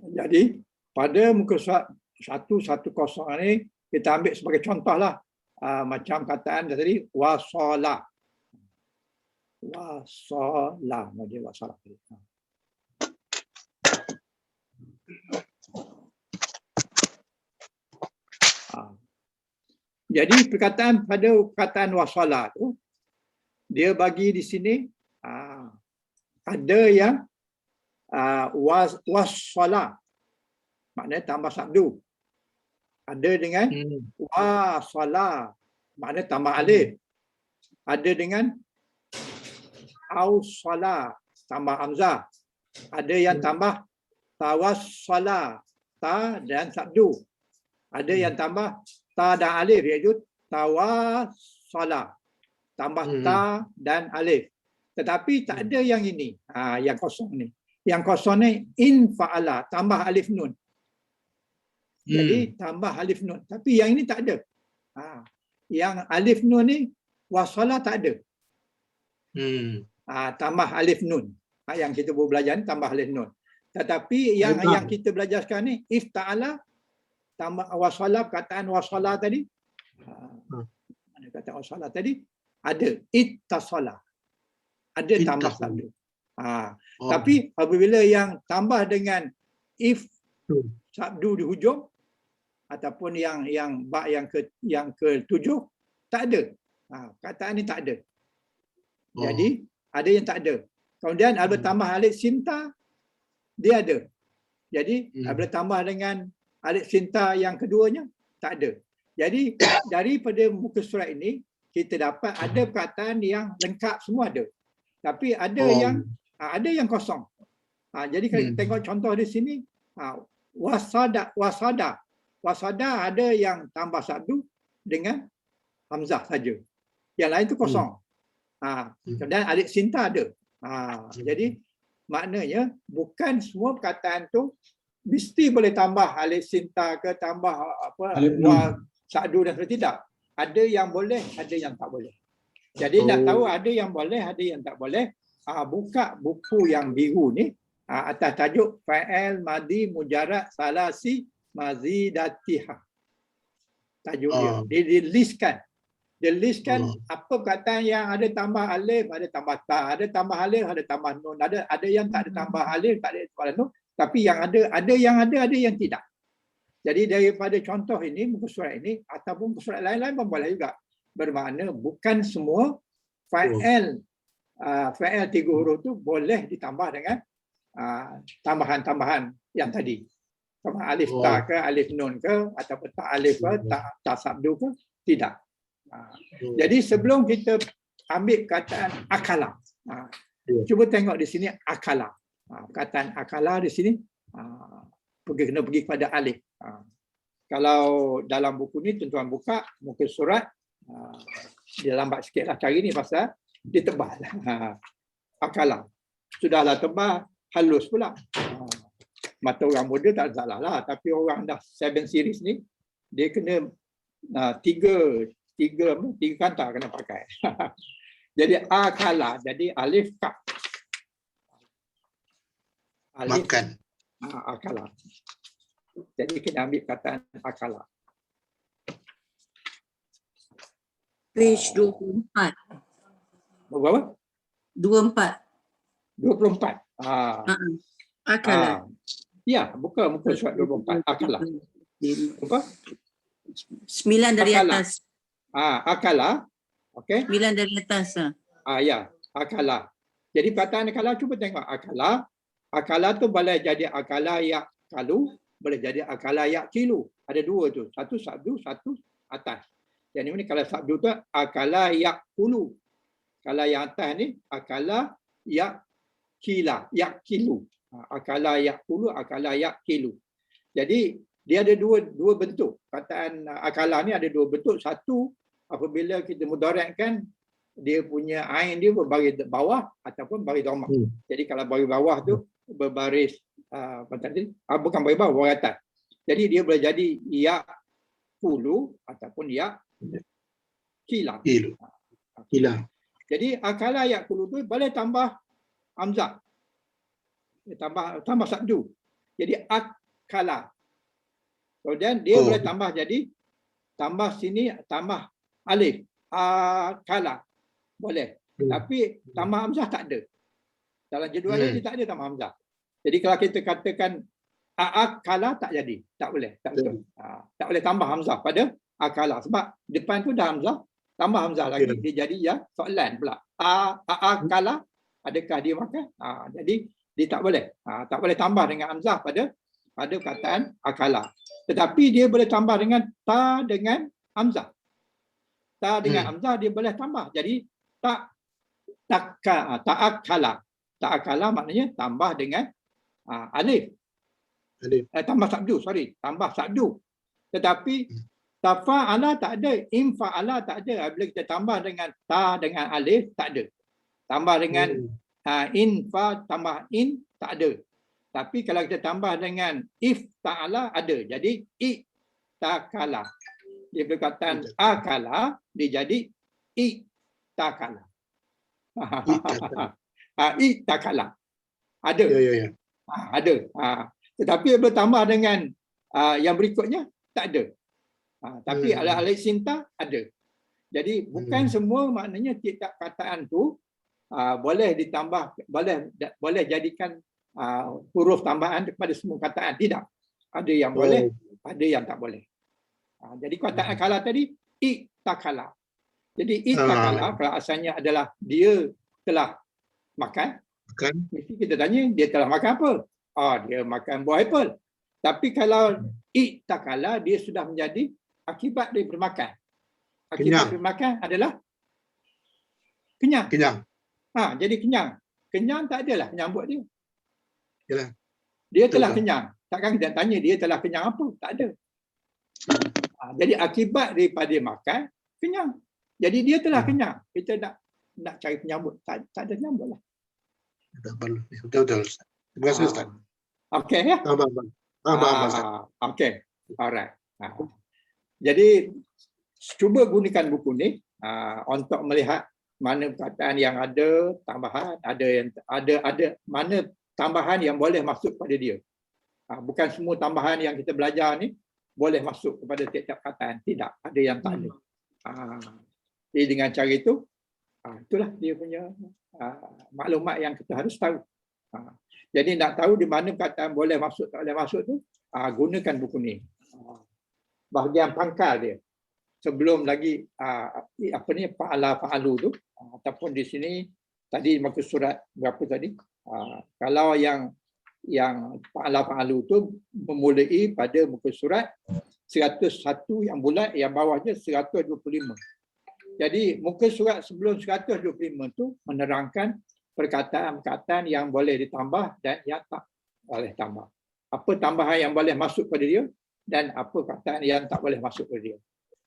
Jadi pada muka surat 110 ni kita ambil sebagai contohlah macam kataan tadi wasala. Wasala, dia wasala. Jadi perkataan pada perkataan wasala tu dia bagi di sini ada yang wasala, maknanya tambah sabdu. Ada dengan wasala, maknanya tambah alif. Ada dengan ausala, tambah hamzah. Ada yang tambah tawassala, ta dan sabdu. Ada yang tambah ta dan alif, iaitu tawassala, tambah ta dan alif. Tetapi tak ada yang ini, yang kosong ni. Yang kosong ni in fa'ala, tambah alif nun. Jadi tambah alif nun. Tapi yang ini tak ada. Yang alif nun ni wasala tak ada. Tambah alif nun. Yang kita baru belajar ni tambah alif nun. Tetapi yang kita belajar sekarang ni ifta'ala tambah wasala, perkataan wasala tadi. Mana kata wasala tadi? Ada ittasala. Ada tambah sabdu. Tapi apabila yang tambah dengan if sabdu di hujung ataupun yang ba yang ke-7 tak ada. Kataan ni tak ada. Jadi ada yang tak ada. Kemudian apabila tambah alif sinta dia ada. Jadi apabila tambah dengan alif sinta yang keduanya tak ada. Jadi daripada muka surat ini kita dapat ada perkataan yang lengkap semua ada. Tapi ada yang kosong. Jadi kalau kita tengok contoh di sini, wasada ada yang tambah sabdu dengan hamzah saja. Yang lain tu kosong. Dan alif sinta ada. Jadi maknanya bukan semua perkataan tu mesti boleh tambah alif sinta ke tambah apa sabdu dan sebagainya. Tidak. Ada yang boleh, ada yang tak boleh. Jadi nak tahu ada yang boleh, ada yang tak boleh, buka buku yang biru ni atas tajuk fa'il madhi mujarrad salasi mazidatiha. Tajuk dia. Dia listkan apa perkataan yang ada tambah alif, ada tambah ta, ada tambah alif, ada tambah nun, ada yang tak ada tambah alif, tak ada tambah nun, tapi yang ada yang tidak. Jadi daripada contoh ini, muka surat ini ataupun muka surat lain-lain pun boleh juga. Bermakna bukan semua fa'il 3 huruf tu boleh ditambah dengan tambahan-tambahan yang tadi. Sama alif ta ke, alif nun ke, ataupun ta alif ke, ta sabdu ke, tidak. Jadi sebelum kita ambil kataan akala, cuba tengok di sini akala. Perkataan akala di sini kena pergi kepada alif. Kalau dalam buku ni tuan-tuan buka muka surat, dia lambat sikit lah cari ni pasal dia tebal. Akala. Sudahlah tebal, halus pula. mata orang muda tak salah lah. Tapi orang dah 7 series ni, dia kena tiga kanta kena pakai. Jadi akala, jadi alif kaf. Alif, Makan. akala. Jadi kena ambil kataan akala. Page 24. Berapa? 24. 24. Akala. Ya, buka muka surat 24. Akala. Apa? 9 dari Akala. atas. Akala. Okey. 9 dari atas. Ya, akala. Jadi kataan akala, cuba tengok akala. Akala tu boleh jadi akala yak kalu, boleh jadi akala yak kilu. Ada dua tu. Satu sabdu, satu atas. Jadi ini kalau sabdu tu akala yak kulu. Kalau yang atas ni akala yak kila, yak kilu. Akala yak kulu, akala yak kilu. Jadi dia ada dua bentuk. Kataan akala ni ada dua bentuk. Satu, apabila kita mudaratkan, dia punya ain dia berbaris bawah ataupun baris dhammah. Jadi kalau baris bawah tu berbaris bukan baris bawah, baris atas. Jadi dia boleh jadi yak kulu ataupun yak kila. Kila. Jadi akala yak kulu tu boleh tambah hamzah. Tambah sabdu. Jadi akala. Kemudian dia boleh tambah jadi tambah sini tambah alif. Akala. Boleh. Tapi tambah hamzah tak ada. Dalam jadual ni tak ada tambah hamzah. Jadi kalau kita katakan akala tak jadi. Tak boleh. Tak betul. Tak boleh tambah hamzah pada akala. Sebab depan tu dah hamzah. Tambah hamzah lagi. Dia jadi ya soalan pula. Akala. Adakah dia makan? Jadi dia tak boleh. Tak boleh tambah dengan hamzah pada kataan akala. Tetapi dia boleh tambah dengan ta dengan hamzah. Ta dengan hamzah dia boleh tambah. Jadi ta'akala. Ta'akala maknanya tambah dengan alif. Tambah sabdu, tambah sabdu. Tetapi tafa'ala tak ada, infa'ala tak ada. Bila kita tambah dengan ta dengan alif tak ada. Tambah dengan infa tambah in tak ada. Tapi kalau kita tambah dengan if ta'ala ada. Jadi i'takala. Dia perkataan akala dia jadi i'takala. I'takala. Ada. Ya. Ada. Tetapi bertambah dengan yang berikutnya tak ada. Tapi alif sinta ada. Jadi bukan semua maknanya tiap kataan tu boleh ditambah, boleh jadikan huruf tambahan kepada semua kataan. Tidak. Ada yang boleh, ada yang tak boleh. Jadi kataan akala tadi i'takala. Jadi i'takala kalau asalnya adalah dia telah makan. Mesti kita tanya dia telah makan apa? Dia makan buah apple. Tapi kalau i'takala dia sudah menjadi akibat daripada makan. Akibat daripada makan adalah kenyang. Jadi kenyang. Kenyang tak adalah penyambut dia. Yalah. Dia telah kenyang. Takkan kita tanya dia telah kenyang apa? Tak ada. Jadi akibat daripada makan, kenyang. Jadi dia telah kenyang. Kita nak cari penyambut. Tak ada penyambut lah. Betul. Terima kasih Ustaz. Okey ya? Okey. Alright. Jadi cuba gunakan buku ni untuk melihat mana perkataan yang ada tambahan, ada mana tambahan yang boleh masuk pada dia. Bukan semua tambahan yang kita belajar ni boleh masuk kepada tiap-tiap kataan. Tidak, ada yang tak ada. Jadi dengan cara itu, itulah dia punya maklumat yang kita harus tahu. Jadi nak tahu di mana perkataan boleh masuk, tak boleh masuk tu, gunakan buku ni. Bahagian pangkal dia. Sebelum lagi fa'alu tu, ataupun di sini tadi muka surat berapa tadi? Kalau yang fa'alu tu memulai pada muka surat 101 yang bulat, yang bawahnya 125. Jadi muka surat sebelum 125 tu menerangkan perkataan-perkataan yang boleh ditambah dan yang tak boleh tambah. Apa tambahan yang boleh masuk pada dia dan apa perkataan yang tak boleh masuk pada dia.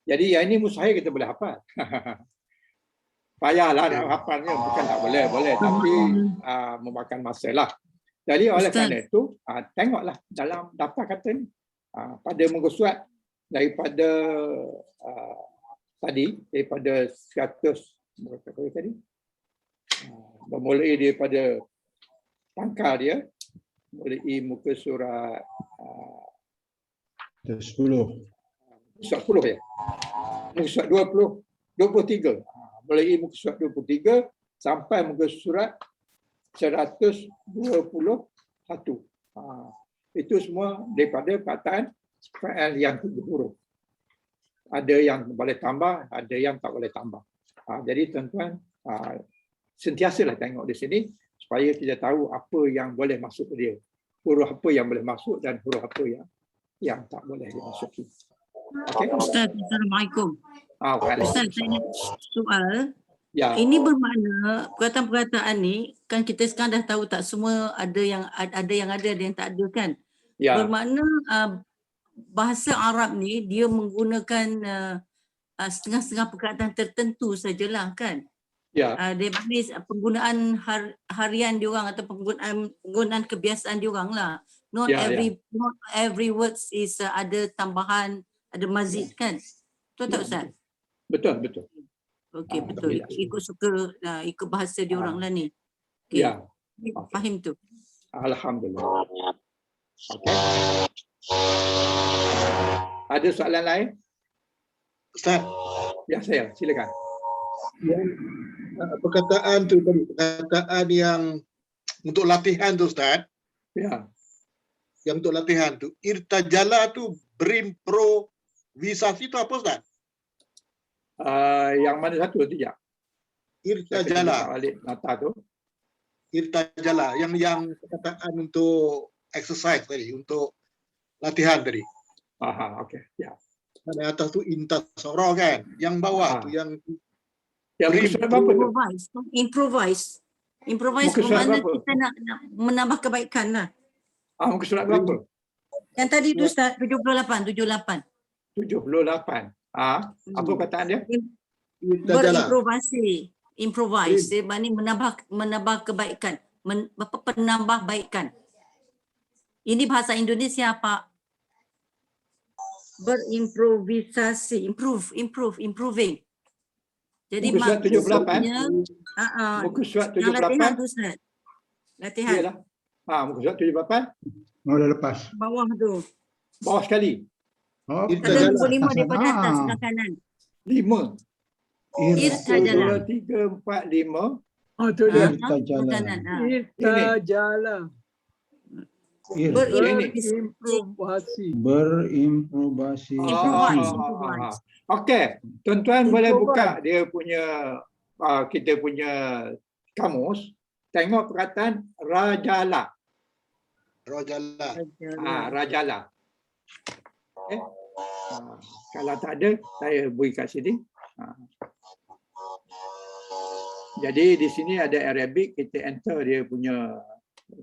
Jadi yang ini mustahil kita boleh hafal. Payahlah nak hafalnya, bukan tak boleh, tapi memakan masa lah. Jadi oleh Ustaz. kerana itu, tengoklah dalam daftar kata ni. Pada muka surat daripada daripada 100 berapa kali tadi? Bermulai daripada pangkal dia, mulai muka surat 10. surat 10 ya. Muka surat 23. Mulai muka surat 23 sampai muka surat 121. Itu semua daripada perkataan fi'il yang 7 huruf. Ada yang boleh tambah, ada yang tak boleh tambah. Jadi tuan-tuan sentiasalah tengok di sini supaya kita tahu apa yang boleh masuk ke dia. Huruf apa yang boleh masuk dan huruf apa yang tak boleh dimasuki. Okey. Ustaz, Assalamualaikum. Ustaz, saya nak soal. Ya. Ini bermakna perkataan-perkataan ni kan kita sekarang dah tahu tak semua ada yang ada yang tak ada kan. Ya. Bermakna bahasa Arab ni dia menggunakan setengah-setengah perkataan tertentu sajalah kan. Ya. Daripada penggunaan harian diorang atau penggunaan kebiasaan diorang lah. Not Ya, every words is ada tambahan, ada mazid kan. Betul tak Ustaz? Betul, betul. Okey, betul. Ikut bahasa diorang lah ni. Ya. Faham tu. Alhamdulillah. Okey. Ada soalan lain? Ustaz, Ya, saya. Silakan. perkataan tu tadi, perkataan yang untuk latihan tu Ustaz, Ya. yang untuk latihan tu, irtajala tu berimprovisasi tu apa Ustaz? Yang mana satu tidak? Irtajala, Nata tu. irtajala, yang perkataan untuk exercise tadi, untuk latihan tadi. Okey. Ya. Yang atas tu intasara kan, yang bawah tu yang Yang muka surat berapa tu? Improvise Muka surat bermakna berapa? kita nak menambah kebaikan lah. Muka surat berapa? Yang tadi tu Ustaz 78. 78. Apa perkataan dia? irtajala. Improvise dia maknanya menambah kebaikan, penambah baikan. Ini bahasa Indonesia apa? Berimprovisasi, improving. Jadi Muka surat 78. maksudnya Muka surat yang latihan 78. tu Ustaz. Latihan Iyalah. Muka surat 78. Dah lepas. bawah tu. Bawah sekali. Oh, Irtajala. Ada 5 daripada Ah. atas sebelah kanan. 5. Irtajala. 2, 3, 4, 5. Tu dia. Irtajala. Kanan. Irtajala. Ir. Berimprovasi. Berimprovasi. Improvise. Okey, tuan-tuan boleh Improvise. buka dia punya kita punya kamus, tengok perkataan rajala. Rajala. Rajala. Okey. Kalau tak ada, saya beri kat sini. Jadi di sini ada Arabic, kita enter dia punya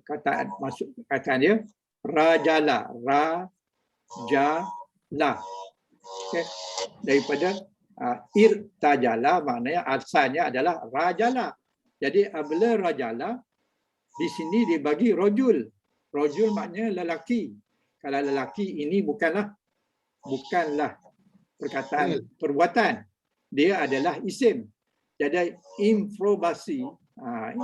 kataan, masuk kataan dia rajala, rajala. Okey. Daripada irtajala maknanya asalnya adalah rajala. Jadi apabila rajala di sini dibagi rajul. Rajul maknanya lelaki. Kalau lelaki ini bukanlah perkataan perbuatan. Dia adalah isim. Jadi improbasi.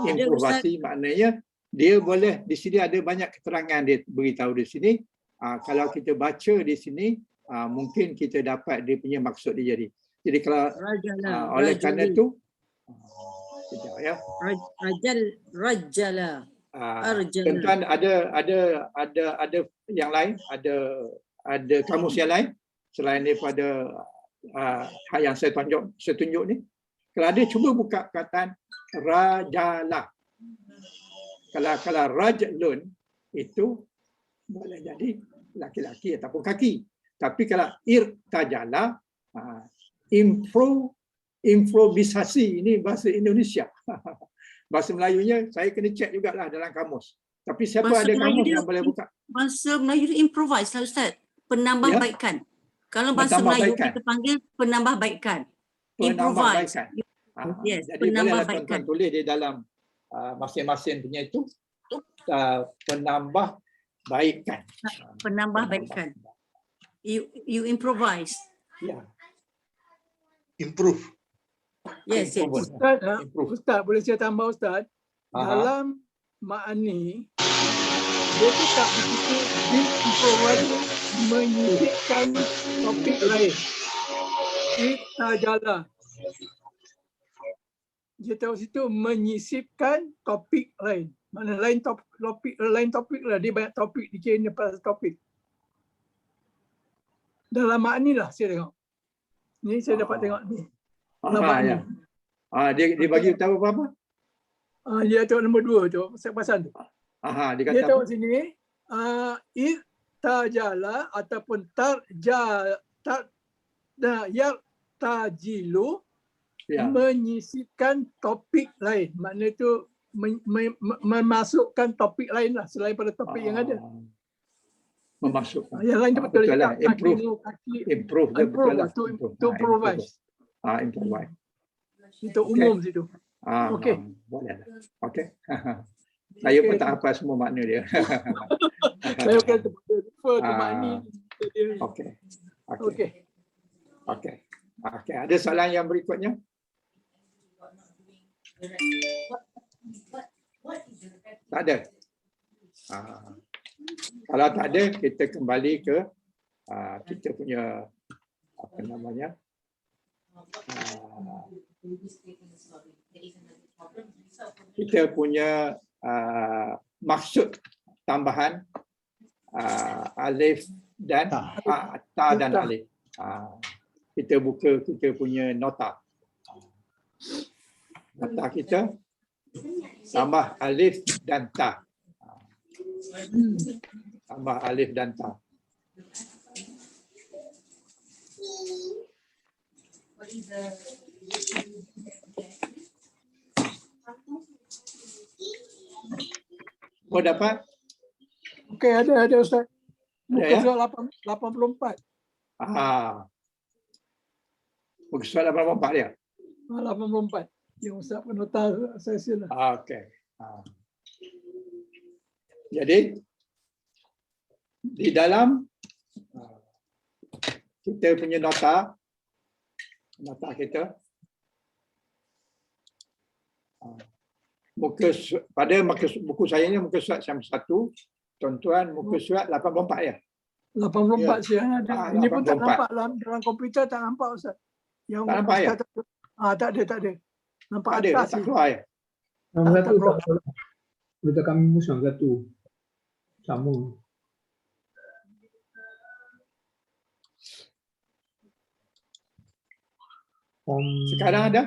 Improbasi maknanya dia boleh, di sini ada banyak keterangan dia beritahu di sini. Kalau kita baca di sini, mungkin kita dapat dia punya maksud dia jadi. Jadi kalau oleh kerana itu, sekejap ya. Rajala. Arjala. Tuan-tuan ada yang lain, ada kamus yang lain selain daripada yang saya tunjuk ni. Kalau ada, cuba buka perkataan rajala. Kalau rajulun itu boleh jadi laki-laki ataupun kaki. Tapi kalau irtajala, improvisasi, ini bahasa Indonesia. Bahasa Melayunya saya kena cek jugalah dalam kamus. Tapi siapa Bahasa ada Melayu kamus dia yang boleh buka? Bahasa Melayu dia improvise lah Ustaz. Penambah Ya. baikan. Kalau bahasa Penambah Melayu baikan. kita panggil penambah baikan. Penambah Improvise. baikan. Yes, Jadi penambah bolehlah baikan. tuan-tuan tulis di dalam masing-masing punya itu. penambah baikan. Penambah baikan. You improvise. Ya. Improve. Yes, yes. Improvement. Ustaz, Improve. Ustaz, boleh saya tambah Ustaz? Dalam makni, dia tu tak begitu improvisasi menyisipkan topik lain. Itajala. Dia tahu situ menyisipkan topik lain. Mana lain topik lah. Dia banyak topik, dikira pasal topik. Dalam makni lah saya tengok. Ni saya dapat tengok ni. Dalam makni. Ya. Dia bagi tahu apa? Dia tengok nombor 2 tu, pasal tu. Dia Dia kata tengok apa? sini, irtajala ataupun yartajilu Ya. menyisipkan topik lain. Maknanya tu memasukkan topik lain lah selain pada topik yang ada. Memasukkan. Yang lain tu betul. Betul lah. Kaki, Improve. kaki, Improve. Dia betul lah. to improvise. Improvise. Itu umum situ. Okey. Boleh lah. Okey. Saya pun tak hafal semua makna dia. Saya akan refer ke makni. Okey. Okey. Okey. Okey. Ada soalan yang berikutnya? Tak ada. Kalau tak ada, kita kembali ke kita punya apa namanya? Kita punya maksud tambahan alif dan ta dan alif. Kita buka kita punya nota. Nota kita tambah alif dan ta. Tambah alif dan ta. Kau dapat? Okey, ada Ustaz. Muka Ya, ya? surat 84. Muka surat 84 dia. 84. Yang Ustaz penota saya sila. Okey. Jadi di dalam kita punya nota kita pada buku saya ni muka surat 1, tuan-tuan muka surat 84 ya. 84 siang ada. Ini pun tak 84. nampak dalam komputer, tak nampak Ustaz. Yang Tak nampak ya? tak ada. Nampak Tak ada, atas tak ni. keluar ya. Nombor Tak satu keluar. tak boleh. Kita kami musnah satu. Sama. Sekarang ada?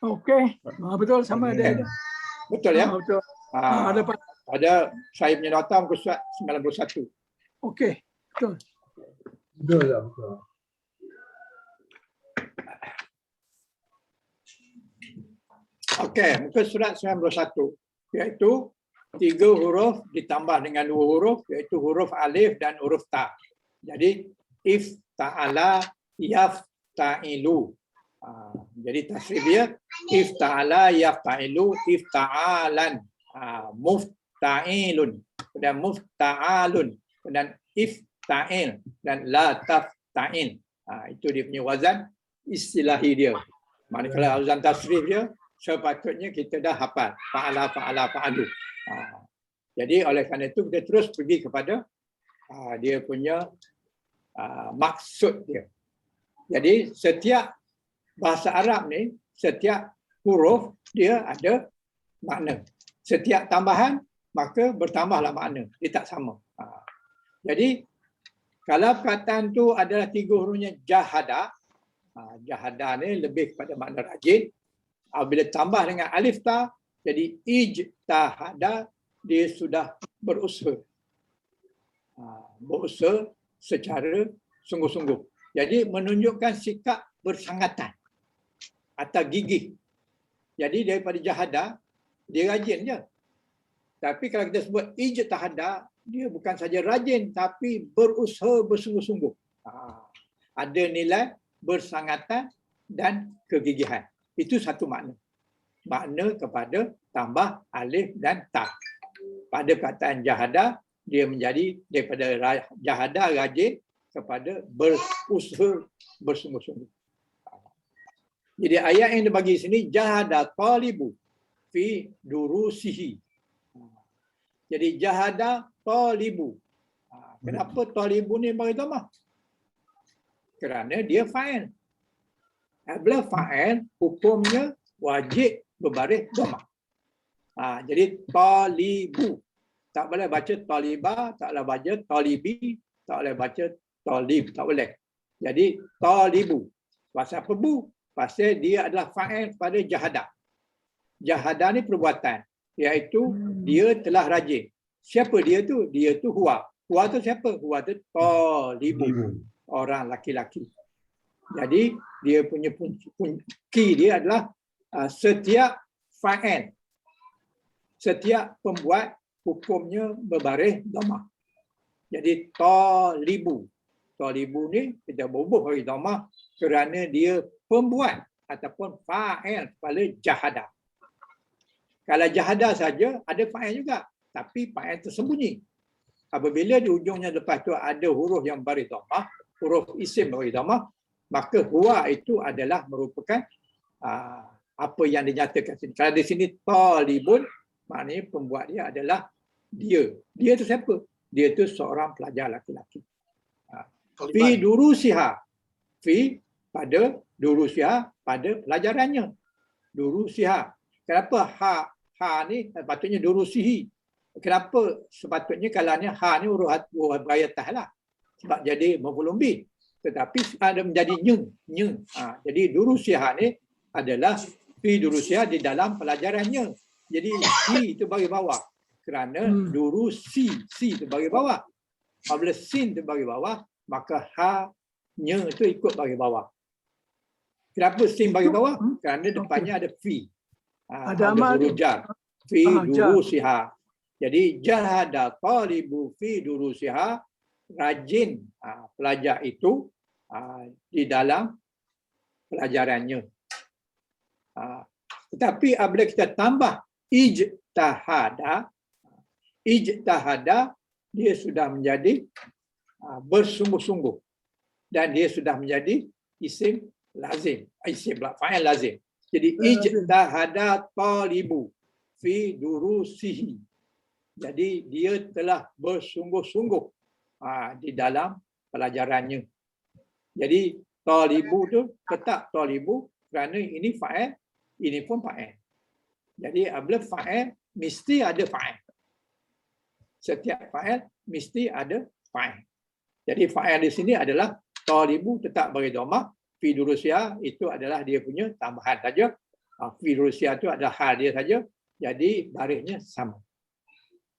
Okey. Betul sama ada. Betul ya? Betul. Ah, Ada Pak. ada saya punya nota muka surat 91. Okey. Betul. Betul tak? Betul. Okey, muka surat 91 iaitu 3 huruf ditambah dengan 2 huruf iaitu huruf alif dan huruf ta. Jadi if ta'ala yafta'ilu. Jadi tasrif dia if ta'ala yafta'ilu if ta'alan mufta'ilun dan mufta'alun dan if ta'il dan la tafta'il. Itu dia punya wazan istilahi dia. Manakala wazan tasrif dia sepatutnya kita dah hafal fa'ala fa'ala fa'alu. Jadi oleh kerana itu kita terus pergi kepada dia punya maksud dia. Jadi setiap bahasa Arab ni setiap huruf dia ada makna. Setiap tambahan maka bertambahlah makna. Dia tak sama. Jadi kalau perkataan tu adalah 3 hurufnya jahada. Jahada ni lebih kepada makna rajin. Bila tambah dengan alif ta, jadi ijtahada, dia sudah berusaha. Berusaha secara sungguh-sungguh. Jadi menunjukkan sikap bersangatan atau gigih. Jadi daripada jahada, dia rajin je. Tapi kalau kita sebut ijtahada, dia bukan saja rajin tapi berusaha bersungguh-sungguh. Ada nilai bersangatan dan kegigihan. Itu satu makna. Makna kepada tambah alif dan ta. pada perkataan jahada, dia menjadi daripada jahada rajin kepada berusaha bersungguh-sungguh. Jadi ayat yang dibagi sini jahada talibu fi durusihi. Jadi jahada talibu. Kenapa talibu ni bagi dhamma? Kerana dia fa'il. Bila fa'il, hukumnya wajib berbaris dhamma. Jadi talibu. Tak boleh baca talibah, tak boleh baca talibi, tak boleh baca talib, tak boleh. Jadi talibu. Pasal apa bu? Pasal dia adalah fa'il pada jahada. Jahada ni perbuatan, iaitu dia telah rajin. Siapa dia tu? Dia tu huwa. Huwa tu siapa? Huwa tu talibu. Orang laki-laki. Jadi dia punya kunci dia adalah setiap fa'il, setiap pembuat hukumnya berbaris dhamma. Jadi talibu. Talibu ni kita berubah bagi dhamma kerana dia pembuat ataupun fa'il pada jahada. Kalau jahada saja ada fa'il juga, tapi fa'il tersembunyi. Apabila di ujungnya lepas tu ada huruf yang baris dhamma, huruf isim bagi dhamma, maka huwa itu adalah merupakan apa yang dinyatakan sini. Kalau di sini talibun, maknanya pembuat dia adalah dia. Dia tu siapa? Dia tu seorang pelajar laki-laki. Fi durusiha. Fi pada durusiha, pada pelajarannya. Durusiha. Kenapa ha ni patutnya durusihi? Kenapa sepatutnya kalanya ha ni huruf berayatah lah. Sebab jadi maf'ulun bih. Tetapi ada menjadi nyeng. Jadi durusiha ni adalah fi durusiha di dalam pelajarannya. Jadi si itu bagi bawah. Kerana durusi, si itu bagi bawah. Apabila sin itu bagi bawah, maka ha-nya itu ikut bagi bawah. Kenapa sin bagi bawah? Kerana depannya ada fi. Ada huruf jar. Fi durusiha. Jadi jahada talibu fi durusiha, rajin pelajar itu di dalam pelajarannya. Tetapi apabila kita tambah ijtahada, dia sudah menjadi bersungguh-sungguh dan dia sudah menjadi isim lazim, isim fa'il lazim. Jadi ijtahada talibu fi durusihi. Jadi dia telah bersungguh-sungguh di dalam pelajarannya. Jadi talibu tu tetap talibu kerana ini fa'il, ini pun fa'il. Jadi apabila fa'il mesti ada fa'il. Setiap fa'il mesti ada fa'il. Jadi fa'il di sini adalah talibu tetap bagi dhamma, fi durusiha itu adalah dia punya tambahan saja. Fi durusiha itu adalah hal dia saja. Jadi barisnya sama.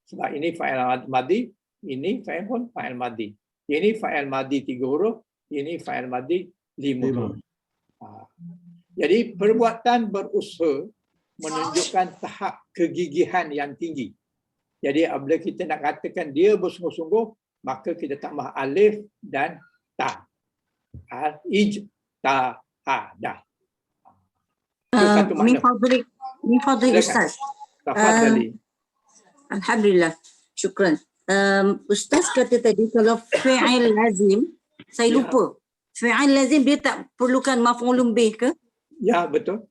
Sebab ini fa'il madhi, ini fa'il pun fa'il madhi. Ini fa'il madhi 3 huruf, ini fa'il madhi 5 huruf. Jadi perbuatan berusaha menunjukkan tahap kegigihan yang tinggi. Jadi apabila kita nak katakan dia bersungguh-sungguh, maka kita tambah alif dan ta. Ijtahada. Min fadli Ustaz. Tafadhali. Alhamdulillah. Syukran. Ustaz kata tadi kalau fi'il lazim, saya lupa. Fi'il lazim dia tak perlukan maf'ulun bih ke? Ya, betul.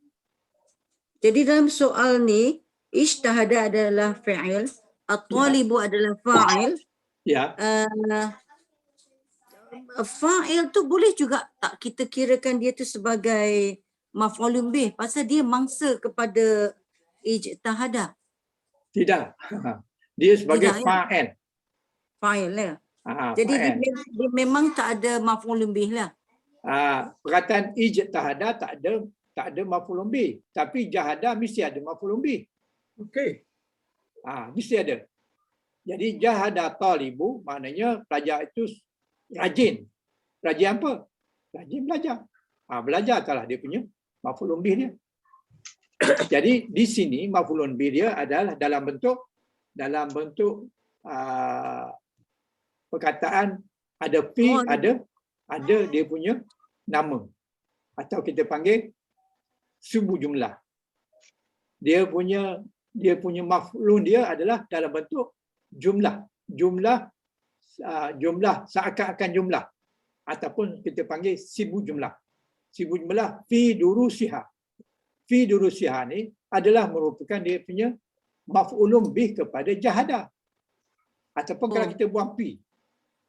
Jadi dalam soal ni, ijtahada adalah fi'il, at-talibu adalah fa'il. Ya. Fa'il tu boleh juga tak kita kirakan dia tu sebagai maf'ulun bih pasal dia mangsa kepada ijtahada. Tidak. Dia sebagai Tidak, ya? fa'il. Fa'il lah. Jadi dia memang tak ada maf'ulun bih lah. Perkataan ijtahada tak ada maf'ulun bih, tapi jahada mesti ada maf'ulun bih. Okey. Mesti ada. Jadi jahada talibu maknanya pelajar itu rajin. Rajin apa? Rajin belajar. Belajar adalah dia punya maf'ulun bih dia. Jadi di sini maf'ulun bih dia adalah dalam bentuk perkataan ada fi, ada dia punya nama. Atau kita panggil subuh jumlah. Dia punya dia punya maf'ul dia adalah dalam bentuk jumlah. Jumlah seakan-akan jumlah. Ataupun kita panggil sibu jumlah. Sibu jumlah fi durusiha. Fi durusiha ni adalah merupakan dia punya maf'ulun bih kepada jahada. Ataupun kalau kita buang pi.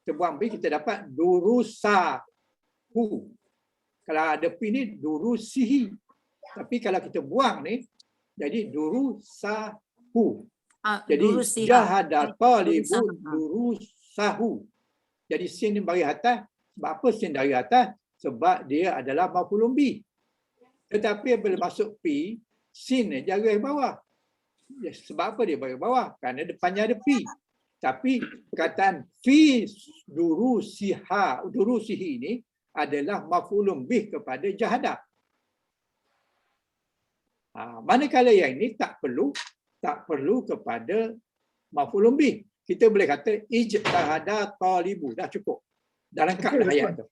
Kita buang pi, kita dapat durusahu. Kalau ada pi ni durusihi. Tapi kalau kita buang ni, jadi durusahu. Jadi jahada talibu durusahu. Jadi sin ni bagi atas. Sebab apa sin dari atas? Sebab dia adalah maf'ulun bih. Tetapi bila masuk pi, sin ni jaga bawah. Ya, sebab apa dia bagi bawah? Kerana depannya ada pi. Tapi perkataan fi durusihi ini adalah maf'ulun bih kepada jahada. Manakala yang ini tak perlu kepada maf'ulun bih. Kita boleh kata ijtahada talibu, dah cukup. Dah lengkap dah ayat tu.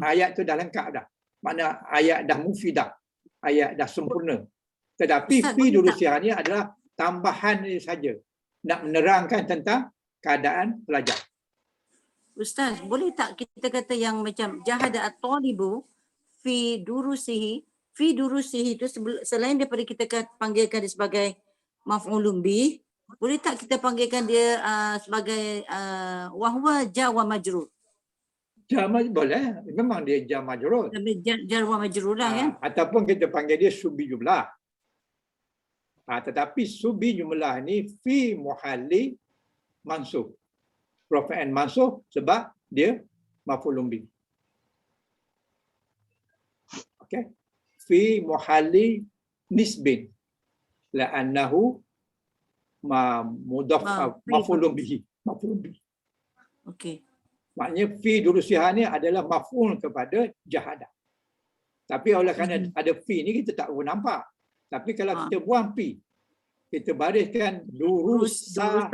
Ayat tu dah lengkap dah. Makna ayat dah mufidah. Ayat dah sempurna. Tetapi fi durusiha ni adalah tambahan saja. Nak menerangkan tentang keadaan pelajar. Ustaz, boleh tak kita kata yang macam jahada at-talibu fi durusihi itu selain daripada kita panggilkan dia sebagai maf'ulun bih, boleh tak kita panggilkan dia sebagai wahwa jar wa majrur? Jar boleh, memang dia jar majrur. Jar wa majrur lah kan? Ataupun kita panggil dia subi jumlah. Tetapi subi jumlah ni fi muhalli mansub. Rafa'an mansub sebab dia maf'ulun bih. Okey. Fi muhalli nisbin la'annahu mudaf maf'ulun bihi. Maf'ulun bih. Okey. Maknanya fi durusiha ni adalah maf'ul kepada jahada. Tapi oleh kerana ada fi ni kita tak nampak. Tapi kalau kita buang pi, kita bariskan durusahu.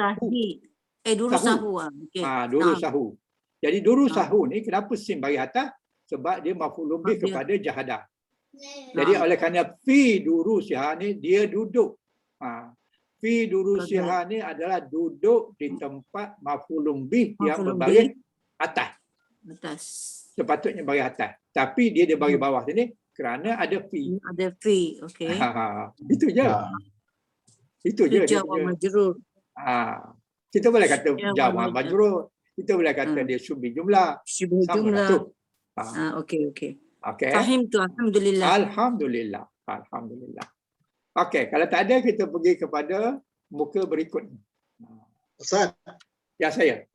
Durusahu. Okey. Durusahu. Jadi durusahu ni kenapa sin bagi atas? Sebab dia maf'ul bih kepada jahada. Jadi oleh kerana fi durusiha ni dia duduk. Fi durusiha ni adalah duduk di tempat maf'ul bih yang berbaris atas. Sepatutnya bagi atas. Tapi dia bagi bawah sini kerana ada fi. Ada fi, okey. Itu je. Itu je. Jawab majrur. Kita boleh kata jawab majrur. Kita boleh kata dia subi jumlah. Subi jumlah. Okey. Fahim tu, alhamdulillah. Alhamdulillah. Okey, kalau tak ada kita pergi kepada muka berikutnya. Ustaz. Ya, saya.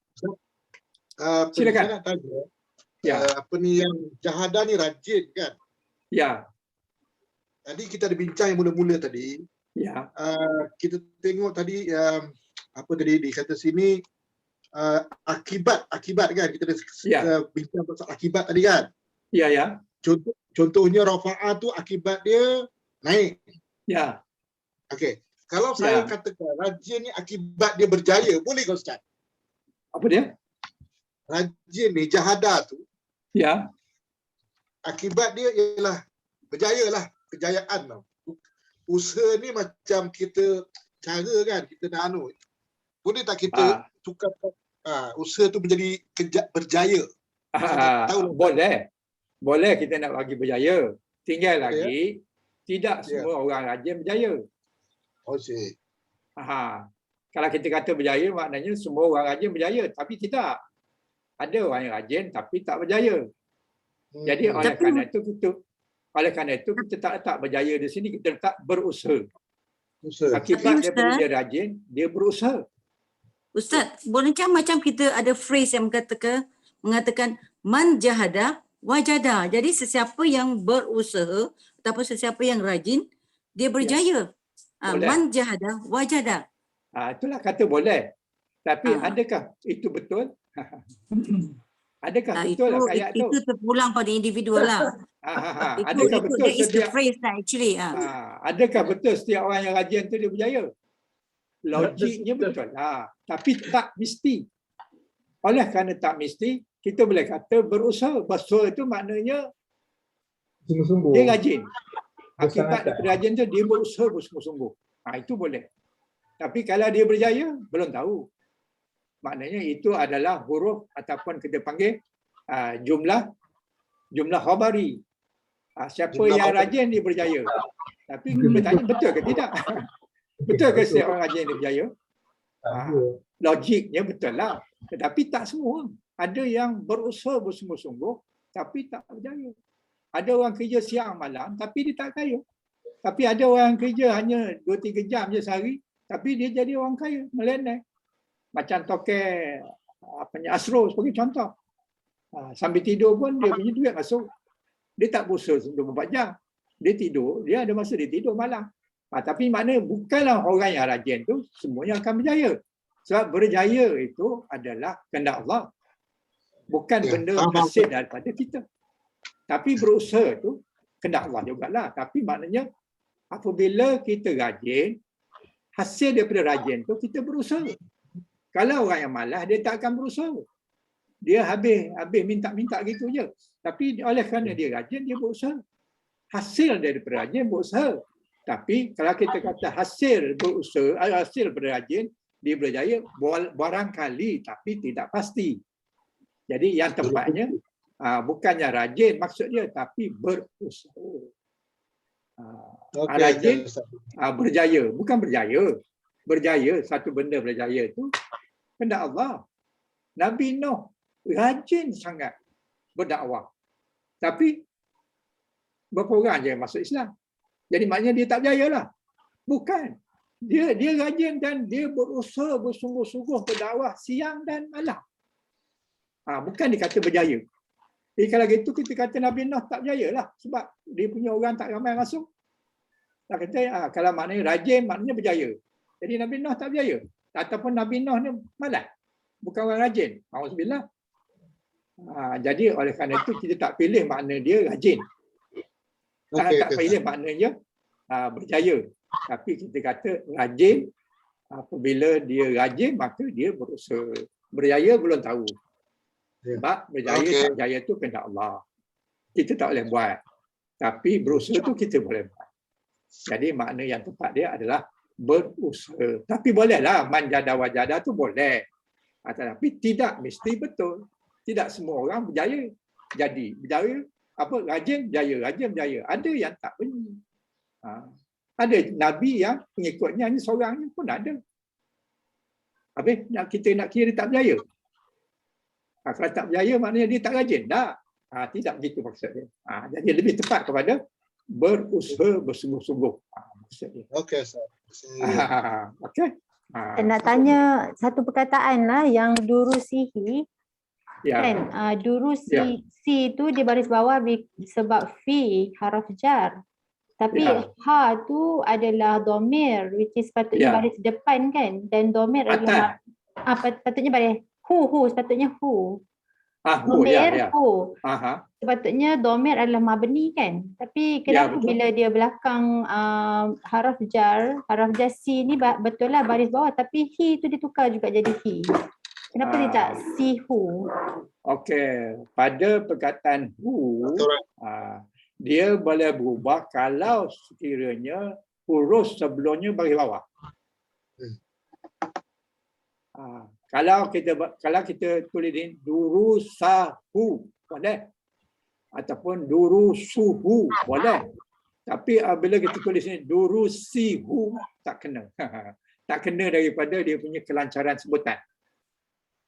Silakan. Saya nak tanya. Apa ni yang jahada ni rajin kan? Ya. Tadi kita ada bincang yang mula-mula tadi. Ya. Kita tengok tadi apa tadi dikata sini akibat kan kita ada bincang pasal akibat tadi kan? Ya. Contohnya rafa'ah tu akibat dia naik. Ya. Okey. Kalau saya katakan rajin ni akibat dia berjaya, boleh ke Ustaz? Apa dia? Rajin ni jahada tu. Ya. Akibat dia ialah berjaya lah, kejayaan tau. Usaha ni macam kita cara kan kita nak anu. Boleh tak kita tukar usaha tu menjadi berjaya? Boleh kita nak bagi berjaya. Tinggal lagi tidak semua orang rajin berjaya. Kalau kita kata berjaya maknanya semua orang rajin berjaya, tapi tidak. Ada orang yang rajin tapi tak berjaya. Jadi oleh kerana itu kita tak berjaya di sini, kita letak berusaha. Akibat daripada dia rajin, dia berusaha. Ustaz, boleh macam kita ada phrase yang mengatakan man jahada wajada. Jadi sesiapa yang berusaha ataupun sesiapa yang rajin, dia berjaya. Man jahada wajada. Itulah kata boleh. Tapi adakah itu betul? Adakah betul ayat tu? Itu terpulang pada individu lah. Adakah betul setiap phrase lah actually. Adakah betul setiap orang yang rajin tu dia berjaya? Logiknya betul. Tapi tak mesti. Oleh kerana tak mesti, kita boleh kata berusaha. Berusaha itu maknanya dia rajin. Akibat daripada rajin tu dia berusaha bersungguh-sungguh. Itu boleh. Tapi kalau dia berjaya, belum tahu. Maknanya itu adalah huruf ataupun kita panggil jumlah khabari. Siapa Jumlah yang khabari. rajin dia berjaya. Tapi bertanya betul ke tidak? Betul ke setiap orang rajin dia berjaya? Logiknya betul lah. Tetapi tak semua. Ada yang berusaha bersungguh-sungguh tapi tak berjaya. Ada orang kerja siang malam tapi dia tak kaya. Tapi ada orang kerja hanya 2-3 jam je sehari tapi dia jadi orang kaya, milioner. Macam token Asro sebagai contoh. Sambil tidur pun dia punya duit masuk. Dia tak berusaha 24 jam. Dia tidur, dia ada masa dia tidur malam. Tapi makna bukanlah orang yang rajin tu semuanya akan berjaya. Sebab berjaya itu adalah kehendak Allah. Bukan benda hasil daripada kita. Tapi berusaha tu kehendak Allah jugalah. Tapi maknanya apabila kita rajin, hasil daripada rajin tu kita berusaha. Kalau orang yang malas, dia tak akan berusaha. Dia habis minta-minta gitu je. Tapi oleh kerana dia rajin, dia berusaha. Hasil daripada rajin, berusaha. Tapi kalau kita kata hasil berusaha, hasil berrajin, dia berjaya barangkali tapi tidak pasti. Jadi yang tepatnya bukannya rajin maksudnya tapi berusaha. Rajin berjaya, bukan berjaya. Berjaya, satu benda berjaya itu kehendak Allah. Nabi Nuh rajin sangat berdakwah. Tapi berapa orang je masuk Islam. Jadi maknanya dia tak berjaya lah. Bukan. Dia rajin dan dia berusaha bersungguh-sungguh berdakwah siang dan malam. Bukan dikata berjaya. Jadi kalau gitu kita kata Nabi Nuh tak berjaya lah. Sebab dia punya orang tak ramai masuk. Tak kata kalau maknanya rajin maknanya berjaya. Jadi Nabi Nuh tak berjaya. Ataupun Nabi Nuh ni malas. Bukan orang rajin. Alhamdulillah. Jadi oleh kerana itu kita tak pilih makna dia rajin. Tak pilih maknanya berjaya. Tapi kita kata rajin, apabila dia rajin maka dia berusaha. Berjaya belum tahu. Sebab berjaya tak berjaya tu kehendak Allah. Kita tak boleh buat. Tapi berusaha tu kita boleh buat. Jadi makna yang tepat dia adalah berusaha. Tapi bolehlah manjada wajada tu boleh. Tetapi tidak mesti betul. Tidak semua orang berjaya. Jadi berjaya rajin berjaya, rajin berjaya. Ada yang tak bunyi. Ada Nabi yang pengikutnya hanya seorang pun ada. Habis kita nak kira dia tak berjaya. Kalau tak berjaya maknanya dia tak rajin. Tak. Tidak begitu maksudnya. Jadi lebih tepat kepada berusaha bersungguh-sungguh. Maksudnya. Okey, Okey. Nak tanya satu perkataan lah yang durusihi. Ya. Kan? Durusi si tu di baris bawah sebab fi haraf jar. Tapi ha tu adalah domir which is sepatutnya baris depan kan, dan domir adalah patutnya baris hu sepatutnya hu. Domir hu. Sepatutnya domir adalah mabni kan. Tapi kenapa bila dia belakang haraf jar si ni betul lah baris bawah tapi hi tu ditukar juga jadi hi. Kenapa dia tak si hu? Okey, pada perkataan hu dia boleh berubah kalau sekiranya huruf sebelumnya baris bawah. Kalau kita tulis ini durusahu boleh, ataupun durusuhu boleh. Tapi bila kita tulis ini durusihu tak kena. Tak kena daripada dia punya kelancaran sebutan.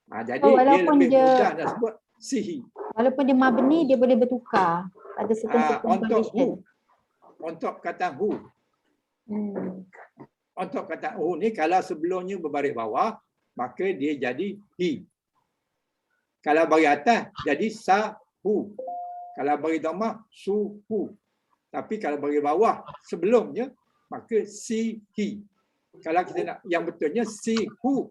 Jadi dia lebih mudah nak sebut sihi. Walaupun dia mabni dia boleh bertukar. Ada certain condition. Untuk kata hu. Untuk kata hu ni kalau sebelumnya berbaris bawah maka dia jadi hi. Kalau baris atas jadi sahu. Kalau baris dhammah suhu. Tapi kalau baris bawah sebelumnya maka sihi. Kalau kita nak yang betulnya sihu.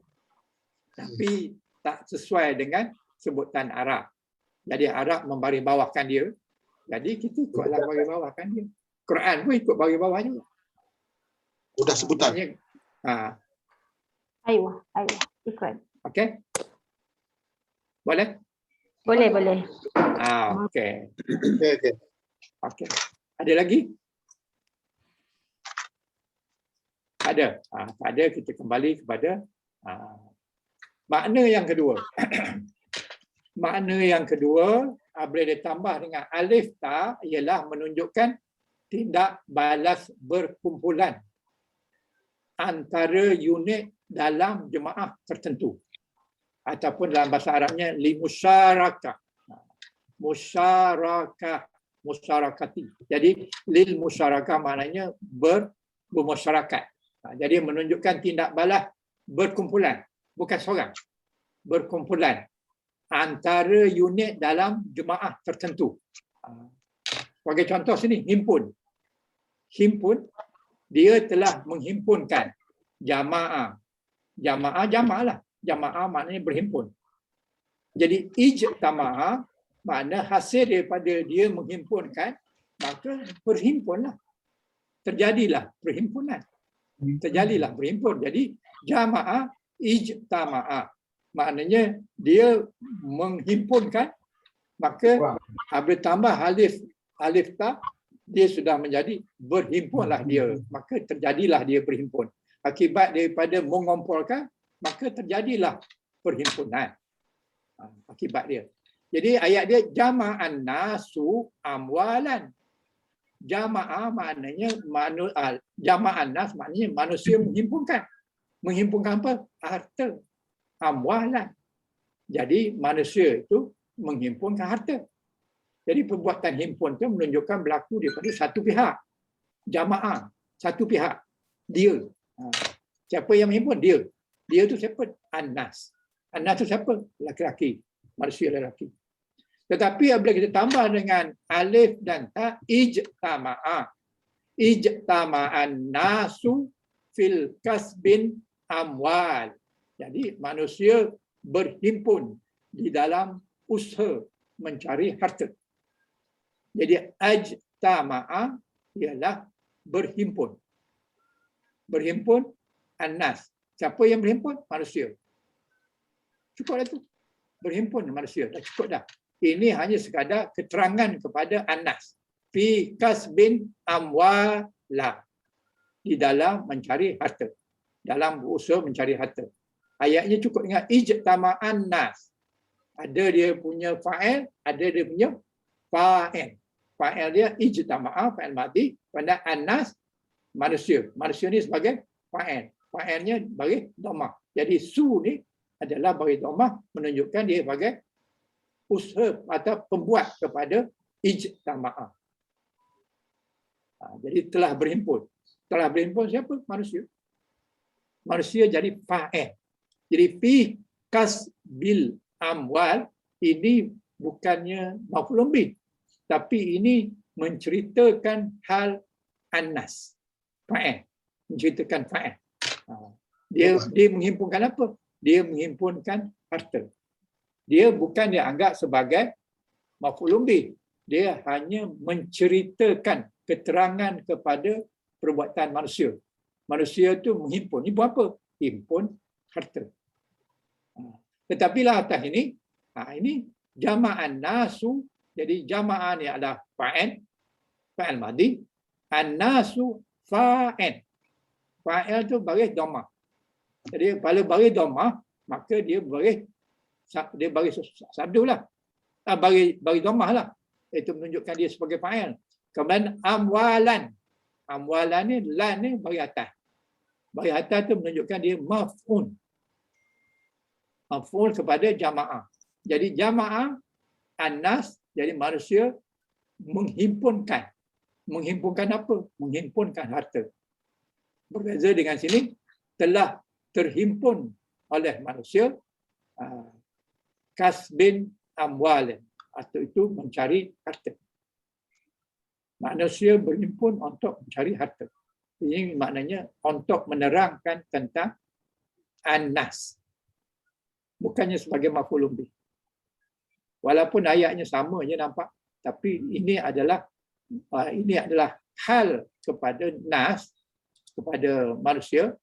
Tapi tak sesuai dengan sebutan Arab. Jadi Arab membaris bawahkan dia. Jadi kita ikutlah baris bawahkan dia. Quran pun ikut baris bawah juga. Sudah sebutan. Ayuh, ikut. Okey. Boleh? Boleh. Okey. Okey. Ada lagi? ada. Tak ada, kita kembali kepada makna yang kedua. Makna yang kedua boleh ditambah dengan alif ta ialah menunjukkan tindak balas berkumpulan antara unit dalam jemaah tertentu. Ataupun dalam bahasa Arabnya limusyarakah. Musyarakati. Jadi lil musyarakah maknanya bermasyarakat. Jadi menunjukkan tindak balas berkumpulan, bukan seorang. Berkumpulan antara unit dalam jemaah tertentu. Sebagai contoh sini, himpun. Himpun, dia telah menghimpunkan jamaah. Jamaah lah. Jamaah maknanya berhimpun. Jadi ijtama'a makna hasil daripada dia menghimpunkan, maka berhimpunlah. Terjadilah perhimpunan. Terjadilah berhimpun. Jadi jamaah ijtama'a. Maknanya dia menghimpunkan, maka bertambah alif ta, dia sudah menjadi berhimpunlah dia. Maka terjadilah dia berhimpun. Akibat daripada mengumpulkan, maka terjadilah perhimpunan. Akibat dia. Jadi ayat dia jama'an nasu amwalan. Jama'ah maknanya jama'an nas maknanya manusia menghimpunkan. Menghimpunkan apa? Harta. Amwalan. Jadi manusia itu menghimpunkan harta. Jadi perbuatan himpun itu menunjukkan berlaku daripada satu pihak. Jamaah, satu pihak. Dia. Siapa yang menghimpun? Dia. Dia itu siapa? An-nas. An-nas itu siapa? Laki-laki. Manusia lelaki. Tetapi apabila kita tambah dengan alif dan ta, ijtama'a. Ijtama'an nasu fil kasbin amwal. Jadi manusia berhimpun di dalam usaha mencari harta. Jadi ajtama'a ialah berhimpun. Berhimpun an-nas. Siapa yang berhimpun? Manusia. Cukup dah tu. Berhimpun manusia. Dah cukup dah. Ini hanya sekadar keterangan kepada an-nas. Fi kasbin amwala. Di dalam mencari harta. Dalam berusaha mencari harta. Ayatnya cukup ingat ijtama'an nas. Ada dia punya fa'il, ada dia punya fa'il. Fa'il dia ijtama'a, fa'il madhi, pada an-nas manusia. Manusia ni sebagai fa'il. Fa'ilnya bagi dhammah. Jadi su ni adalah bagi dhammah, menunjukkan dia sebagai usaha atau pembuat kepada ijtama'a. Jadi telah berhimpun. Telah berhimpun siapa? Manusia. Manusia jadi fa'il. Jadi fi kasbil amwal ini bukannya maf'ul bih, tapi ini menceritakan hal an-nas. Fa'il. Menceritakan fa'il. Dia menghimpunkan apa? Dia menghimpunkan harta. Dia bukan dianggap sebagai maf'ul bih. Dia hanya menceritakan keterangan kepada perbuatan manusia. Manusia itu menghimpun. Himpun apa? Himpun harta. Tetapi lah atas ini, ini jama'an nasu. Jadi jama'ah ni adalah fa'il. Fa'il madhi. An-nasu fa'il. Fa'il itu baris dhammah. Jadi kalau baris dhammah, maka dia baris sabdu lah. Baris dhammah lah. Itu menunjukkan dia sebagai fa'il. Kemudian amwalan. Amwalan ni, lan ni baris atas. Baris atas itu menunjukkan dia maf'un. Maf'ul kepada jama'ah. Jadi jama'ah, an-nas, jadi manusia menghimpunkan. Menghimpunkan apa? Menghimpunkan harta. Berbeza dengan sini, telah terhimpun oleh manusia kasbin amwal, atau itu mencari harta. Manusia berhimpun untuk mencari harta. Ini maknanya untuk menerangkan tentang an-nas. Bukannya sebagai maf'ul bih. Walaupun ayatnya sama je nampak, tapi ini adalah hal kepada nas, kepada manusia,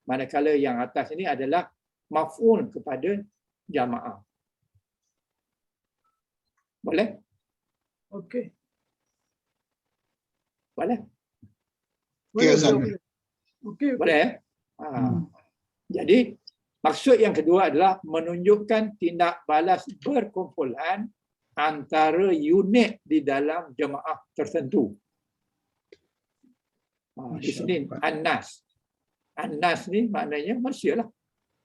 manakala yang atas ini adalah maf'ul kepada jamaah. Boleh? Okey. Boleh? Okey, Ustaz. Okey. Boleh? Jadi maksud yang kedua adalah menunjukkan tindak balas berkumpulan antara unit di dalam jemaah tertentu. Di sini An-Nas. An-Nas ni maknanya manusia lah.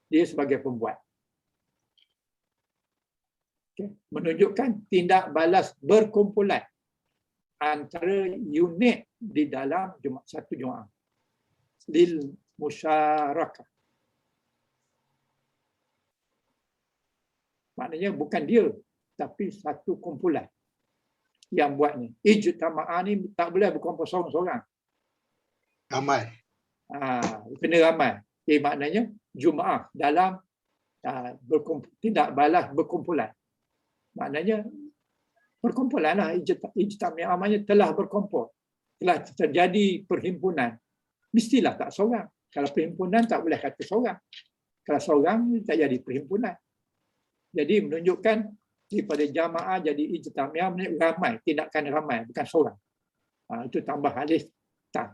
Dia sebagai pembuat. Okay. Menunjukkan tindak balas berkumpulan antara unit di dalam satu jemaah. Lil musyarakah. Maknanya bukan dia, tapi satu kumpulan yang buatnya. Ijtama'ah ni tak boleh berkumpul seorang-seorang. Ramai. Kena ramai. Maknanya Jumaah dalam tindak balas berkumpulan. Maknanya perkumpulan lah. Ijtama'ah maknanya telah berkumpul. Telah terjadi perhimpunan. Mestilah tak seorang. Kalau perhimpunan tak boleh kata seorang. Kalau seorang tak jadi perhimpunan. Jadi menunjukkan daripada jamaah jadi ijtamiah ramai, tindakan ramai, bukan seorang. Itu tambah alif ta.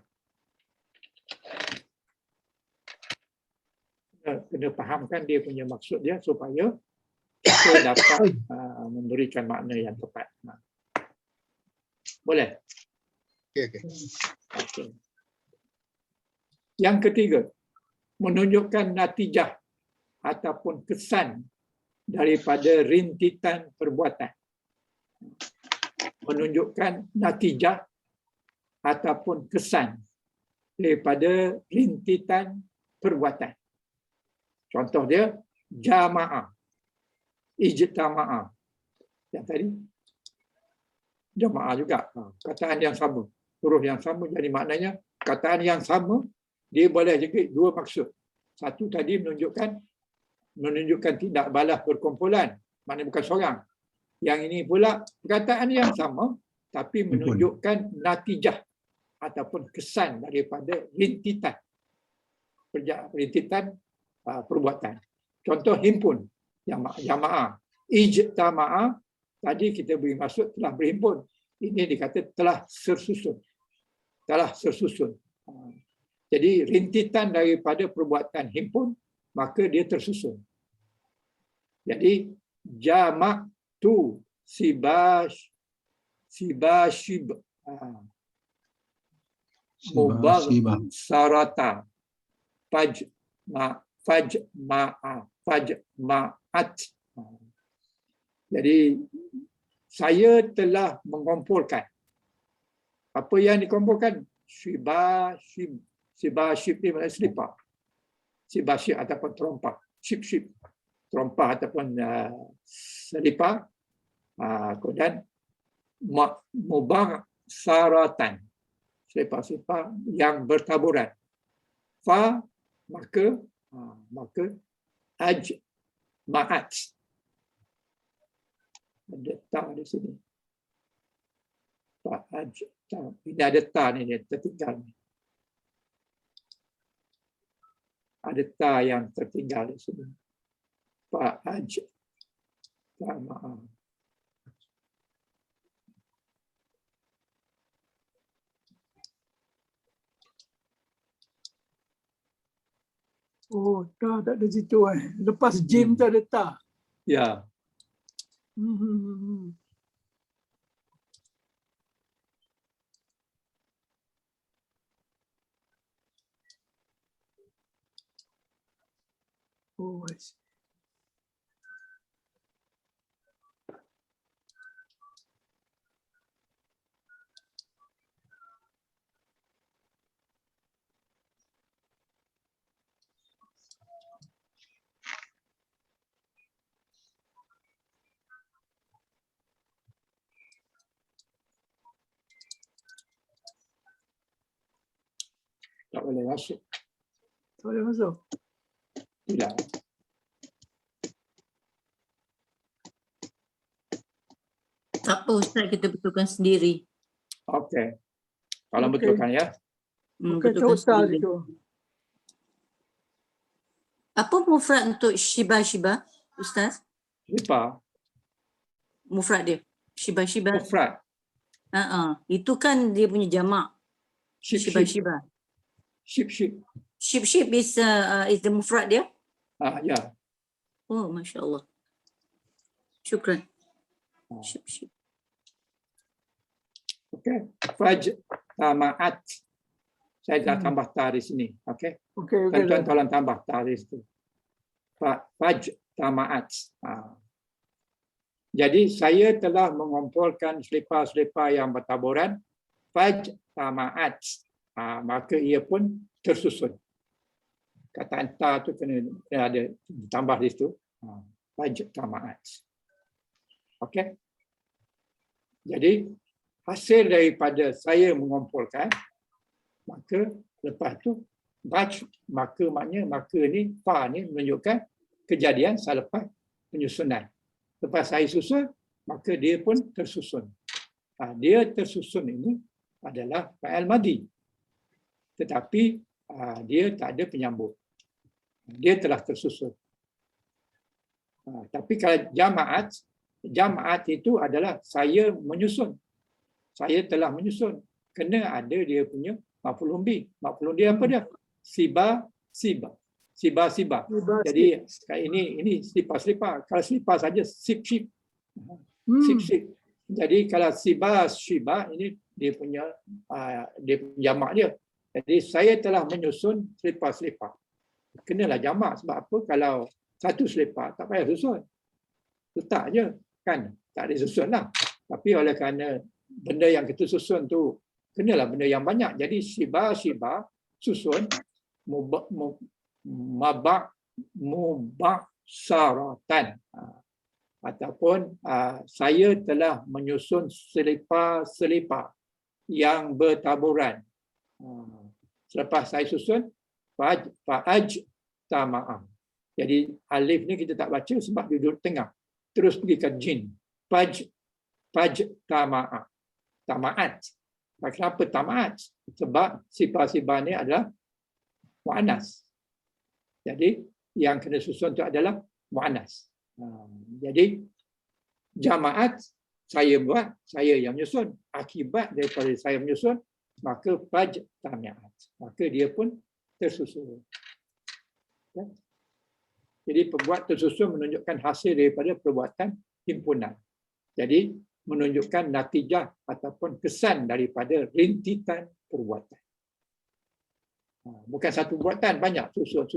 Kena fahamkan dia punya maksud dia supaya kita dapat memberikan makna yang tepat. Boleh? Okey. Yang ketiga, menunjukkan natijah ataupun kesan daripada rintitan perbuatan. Menunjukkan natijah ataupun kesan daripada rintitan perbuatan. Contoh dia, jamaah, ijtama'ah. Yang tadi, jamaah juga. Kataan yang sama, huruf yang sama. Jadi maknanya, kataan yang sama, dia boleh juga dua maksud. Satu tadi menunjukkan tindak balas berkumpulan, maknanya bukan seorang. Yang ini pula perkataan yang sama tapi menunjukkan natijah ataupun kesan daripada rintitan perbuatan. Contoh himpun, jamaah. Ijtama'ah tadi kita beri maksud telah berhimpun. Ini dikata telah tersusun. Jadi rintitan daripada perbuatan himpun, maka dia tersusun. Jadi jamak tu sibashib sarata fajma'at. Jadi saya telah mengumpulkan. Apa yang dikumpulkan? Sibashib ni maknanya selipar. Sibashib ataupun terompah. Ship. Terompah ataupun selipar. Kemudian mubang saratan. Selipar-selipar yang bertaburan. Maka ma'at. Ada ta di sini. Ini ada ta ni, dia tertinggal. Ada ta yang tertinggal di sini. Maaf. Oh, tak ada situ. Lepas jim tu ada ta. Ya. Oh, I see. Tak boleh masuk. Tak boleh masuk. Tidak. Tak apa Ustaz, kita betulkan sendiri. Okey. Kalau Okey. betulkan ya. Bukan Betulkan total sendiri. itu. Apa mufrad untuk shiba-shiba, Ustaz? Selipar. Mufrad dia. Shiba-shiba. Mufrad. Itu kan dia punya jamak. Ship. Shiba-shiba. Sheep. Sheep is the mufrad dia. Ya. Oh, Masya Allah. Syukran. Sheep. Okey. Fajtama'at. Saya dah tambah ta di sini. Okey. Okey. Tuan-tuan tolong tambah ta di situ. Fajtama'at. Jadi saya telah mengumpulkan selipar-selipar yang bertaburan. Fajtama'at. Maka ia pun tersusun. Kata ta tu kena ada tambah di situ. Fajtama'at. Okey. Jadi hasil daripada saya mengumpulkan, maka lepas tu maka ni fa ni menunjukkan kejadian selepas penyusunan. Lepas saya susun, maka dia pun tersusun. Dia tersusun ini adalah fa'il madi. Tetapi dia tak ada penyambung. Dia telah tersusun. Tapi kalau jamaat itu adalah saya menyusun. Saya telah menyusun. Kena ada dia punya maf'ulun bih. Maf'ulun dia apa dia? Siba. Jadi ini selipar. Kalau selipar saja sip. Jadi kalau shiba ini dia punya jamak dia. Jadi saya telah menyusun selipar. Kenalah jamak sebab apa? Kalau satu selipar tak payah susun. Letak je kan. Tak ada susun lah. Tapi oleh kerana benda yang kita susun tu kenalah benda yang banyak. Jadi shiba susun mubasyaratan. Ataupun saya telah menyusun selipar yang bertaburan. Selepas saya susun fa'ajtama'ah. Jadi alif ni kita tak baca sebab dia duduk tengah. Terus pergi ke jin. Fajtama'ah. Tama'at. Kenapa tama'at? Sebab sifat-sifat ni adalah mu'annas. Jadi yang kena susun itu adalah mu'annas. Jadi jama'at saya buat, saya yang menyusun. Akibat daripada saya menyusun, maka fajtama'at. Maka dia pun tersusun. Jadi perbuat tersusun menunjukkan hasil daripada perbuatan himpunan. Jadi menunjukkan natijah ataupun kesan daripada rintitan perbuatan. Bukan satu perbuatan, banyak susun.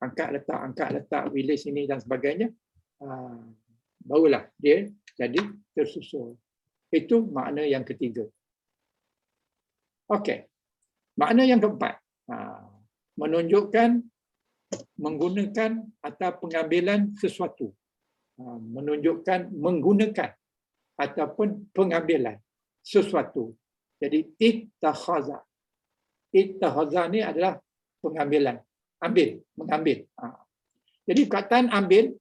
Angkat letak, pilih sini dan sebagainya. Barulah dia jadi tersusun. Itu makna yang ketiga. Okey. Makna yang keempat. Menunjukkan, menggunakan atau pengambilan sesuatu. Menunjukkan, menggunakan ataupun pengambilan sesuatu. Jadi ittakhaza. Ittakhaza ni adalah pengambilan. Mengambil. Jadi perkataan ambil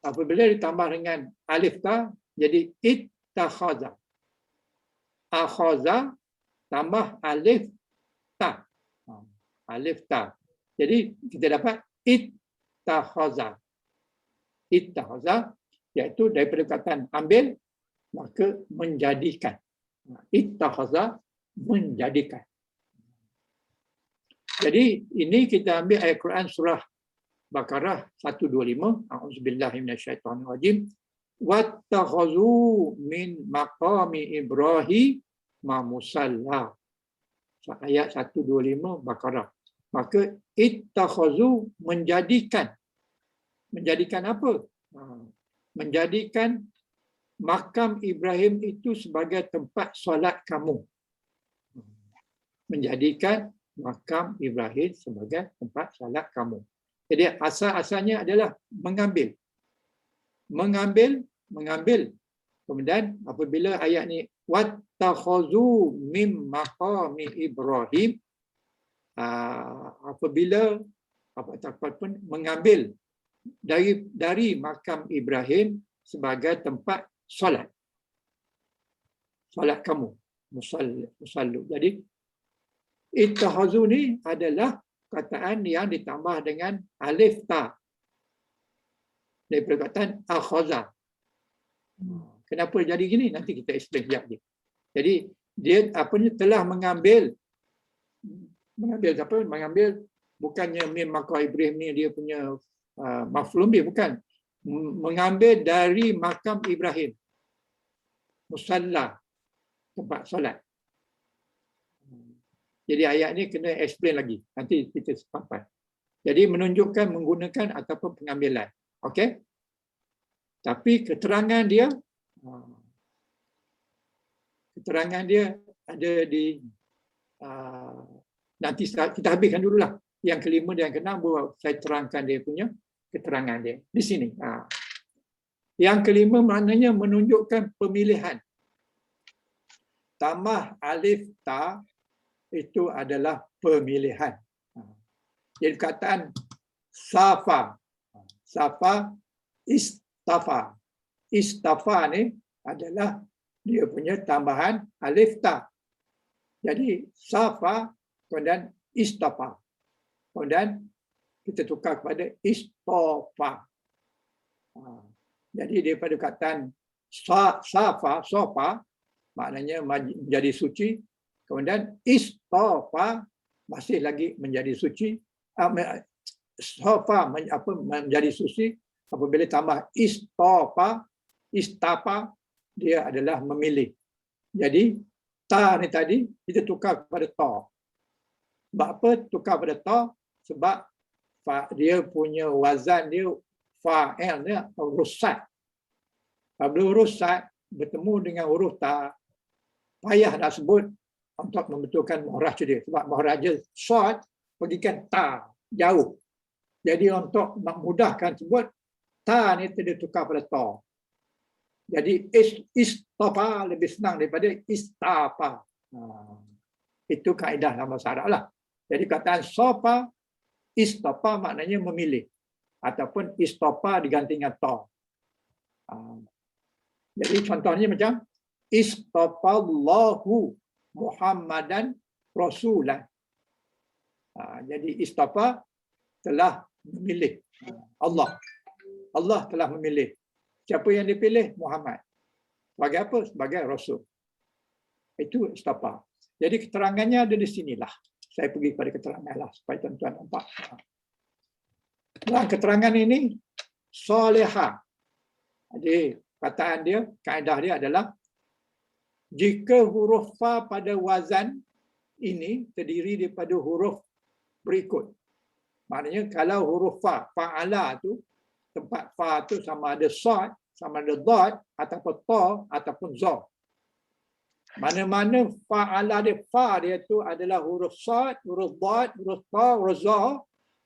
apabila ditambah dengan alif ta jadi ittakhaza. Akhaza tambah alif ta. Alif ta. Jadi kita dapat ittakhaza. Ittakhaza iaitu daripada perkataan ambil maka menjadikan. Ittakhaza menjadikan. Jadi ini kita ambil ayat Quran surah Baqarah 125. A'udzubillahi minasyaitonirrajim. Wattakhazu min maqami Ibrahim musalla. Ayat 125 Baqarah. Maka ittakhazu menjadikan. Menjadikan apa? Menjadikan makam Ibrahim itu sebagai tempat solat kamu. Menjadikan makam Ibrahim sebagai tempat solat kamu. Jadi asal-asalnya adalah mengambil. Mengambil. Kemudian apabila ayat ni wattakhazu mim maqami Ibrahim, apabila pun mengambil dari makam Ibrahim sebagai tempat solat. Solat kamu. Musallu. Jadi ittakhazu ni adalah perkataan yang ditambah dengan alif ta. Dari perkataan akhaza. Kenapa jadi gini? Nanti kita explain sekejap lagi. Jadi dia telah mengambil Mengambil bukannya min maqam Ibrahim ni dia punya maf'ul bih, bukan. Mengambil dari makam Ibrahim. Musalla, tempat solat. Jadi ayat ni kena explain lagi. Nanti kita sampai. Jadi menunjukkan menggunakan ataupun pengambilan. Okey? Tapi keterangan dia ada di nanti kita habiskan dululah. Yang kelima dan yang keenam baru saya terangkan dia punya keterangan dia di sini. Yang kelima maknanya menunjukkan pemilihan. Tambah alif ta itu adalah pemilihan. Jadi perkataan safa. Safa istafa. Istafa ni adalah dia punya tambahan alif ta. Jadi safa kemudian istafa. Kemudian kita tukar kepada istafa. Jadi daripada perkataan safa, sofa maknanya menjadi suci. Kemudian istafa masih lagi menjadi suci. Sofa menjadi suci apabila tambah istafa dia adalah memilih. Jadi ta ni tadi kita tukar kepada ta. Sebab apa tukar pada ta? Sebab dia punya wazan dia fa'il dia rusat. Apabila rusat bertemu dengan huruf ta, payah nak sebut untuk membetulkan muhraj dia. Sebab muhraj dia short, pergikan ta, jauh. Jadi untuk memudahkan sebut, ta ni dia tukar pada ta. Jadi istafa lebih senang daripada istafa. Itu kaedah dalam bahasa Arab lah. Jadi kataan sofa, istafa maknanya memilih. Ataupun istafa diganti dengan ta. Jadi contohnya macam istafallahu Muhammadan Rasulan. Jadi istafa telah memilih Allah. Allah telah memilih. Siapa yang dipilih? Muhammad. Sebagai apa? Sebagai Rasul. Itu istafa. Jadi keterangannya ada di sinilah. Saya pergi kepada keterangan lah supaya tuan-tuan nampak. Dalam keterangan ini, solehah. Jadi kataan dia, kaedah dia adalah jika huruf fa pada wazan ini terdiri daripada huruf berikut. Maknanya kalau huruf fa, fa'ala tu, tempat fa tu sama ada sad, sama ada dad, ataupun ta, ataupun za. Mana-mana fa'ala dia, fa dia tu adalah huruf sad, huruf dad, huruf ta, huruf za,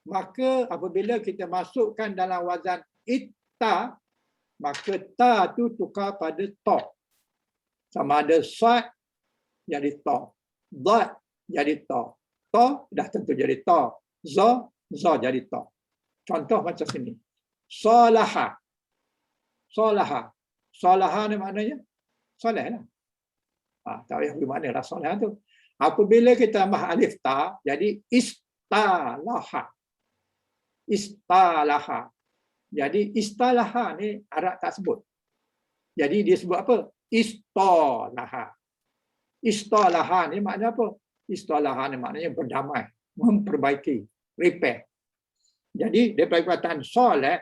maka apabila kita masukkan dalam wazan itta, maka ta tu tukar pada ta. Sama ada sad jadi ta, dad jadi ta, ta dah tentu jadi ta, za jadi ta. Contoh macam sini. Salaha. Salaha. Salaha ni maknanya soleh lah. Tak payah beri makna lah soleh tu. Apabila kita tambah alif ta, jadi istalaha. Istalaha. Jadi istalaha ni Arab tak sebut. Jadi dia sebut apa? Istalaha. Istalaha ni makna apa? Istalaha ni maknanya berdamai, memperbaiki, repair. Jadi daripada perkataan soleh,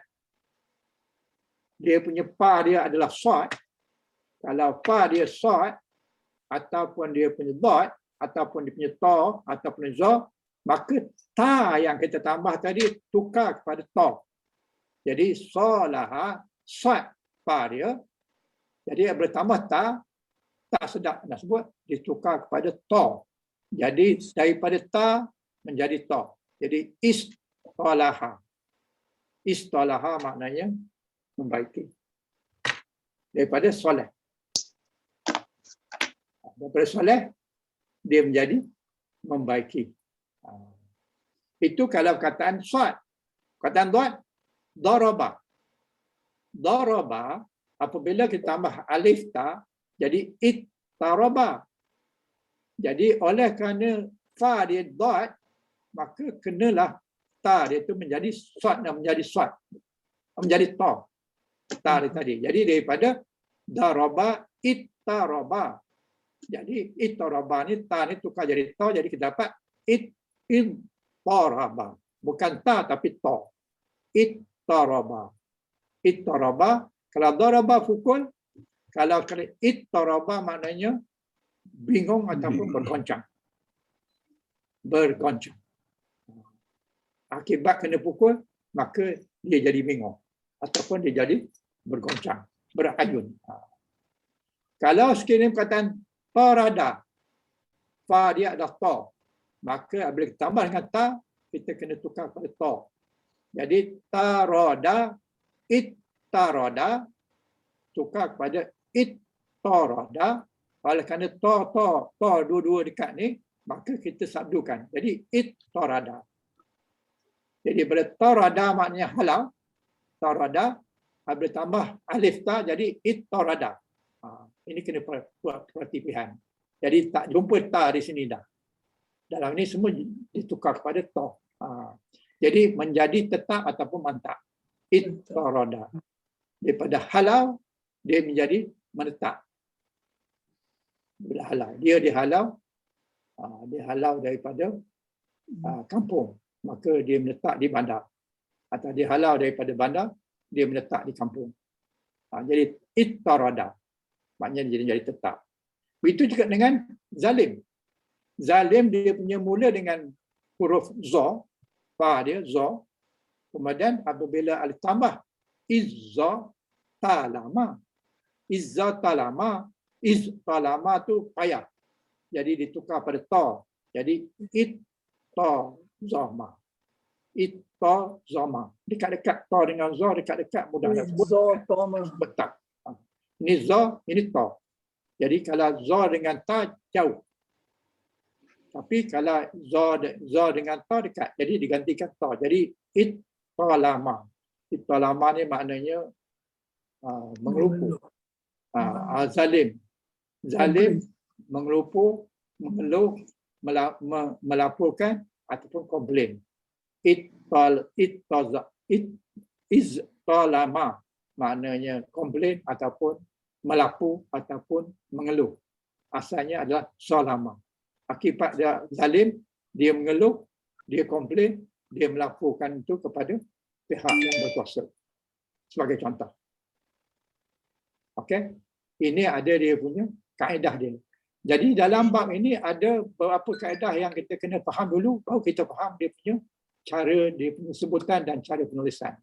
dia punya pa dia adalah sad. Kalau pa dia sad, ataupun dia punya dad, ataupun dia punya ta, ataupun za, maka ta yang kita tambah tadi tukar kepada ta. Jadi salaha, sad pa dia. Jadi bertambah ta, tak sedap nak sebut, ditukar kepada ta. Jadi daripada ta menjadi ta. Jadi istalaha. Istalaha maknanya membaiki. Daripada soleh. Daripada soleh, dia menjadi membaiki. Itu kalau kataan sad. Kataan dad, daraba. Daraba, apabila kita tambah alif ta, jadi ittaraba. Jadi oleh kerana fa dia dad, maka kenalah ta dia itu menjadi sad dan menjadi sad. Menjadi ta. Ta dia tadi. Jadi daripada daraba, ittaraba. Jadi ittaraba ni ta ni tukar jadi ta, jadi kita dapat Ittaraba. Bukan ta tapi ta. Ittaraba. Ittaraba. Kalau daraba pukul, kalau ittaraba maknanya bingung ataupun bergoncang. Bergoncang. Akibat kena pukul, maka dia jadi bingung. Ataupun dia jadi bergoncang, berayun. Kalau sekiranya perkataan tarada, fa dia adalah ta, maka bila kita tambah dengan ta, kita kena tukar pada ta. Jadi tarada, ittarada, tukar kepada ittarada. Oleh kerana ta dua-dua dekat ni, maka kita sabdukan. Jadi ittarada. Jadi bila tarada maknanya halau, tarada, bila tambah alif ta jadi ittarada. Ini kena buat perhatian. Jadi tak jumpa ta di sini dah. Dalam ini semua ditukar kepada ta. Jadi menjadi tetap ataupun mantap. Ittarada. Daripada halau, dia menjadi menetap. Bila halau. Dia dihalau daripada kampung. Maka dia menetap di bandar. Atau dia halau daripada bandar, dia menetap di kampung. Jadi ittarada. Maknanya jadi tetap. Begitu juga dengan zalim. Zalim dia punya mula dengan huruf za, fa dia za. Kemudian apabila alif tambah izza talama. Izza talama, talama tu payah. Jadi ditukar pada ta. Jadi ittazama. Ittazama. Dekat-dekat ta dengan za, dekat-dekat mudah nak sebut. Betul. Ini za, ini ta. Jadi kalau za dengan ta jauh. Tapi kalau za dengan ta dekat, jadi digantikan ta. Jadi ittalama. Ittalama ni maknanya mengelupu. Zalim. Zalim mengelupu, mengeluh, melaporkan ataupun komplain. Ittalama maknanya komplain ataupun melapu ataupun mengeluh. Asalnya adalah salama. Akibat dia zalim, dia mengeluh, dia komplain, dia melaporkan itu kepada pihak yang berkuasa. Sebagai contoh. Okey? Ini ada dia punya kaedah dia. Jadi dalam bab ini ada beberapa kaedah yang kita kena faham dulu, baru kita faham dia punya cara, dia punya sebutan dan cara penulisan.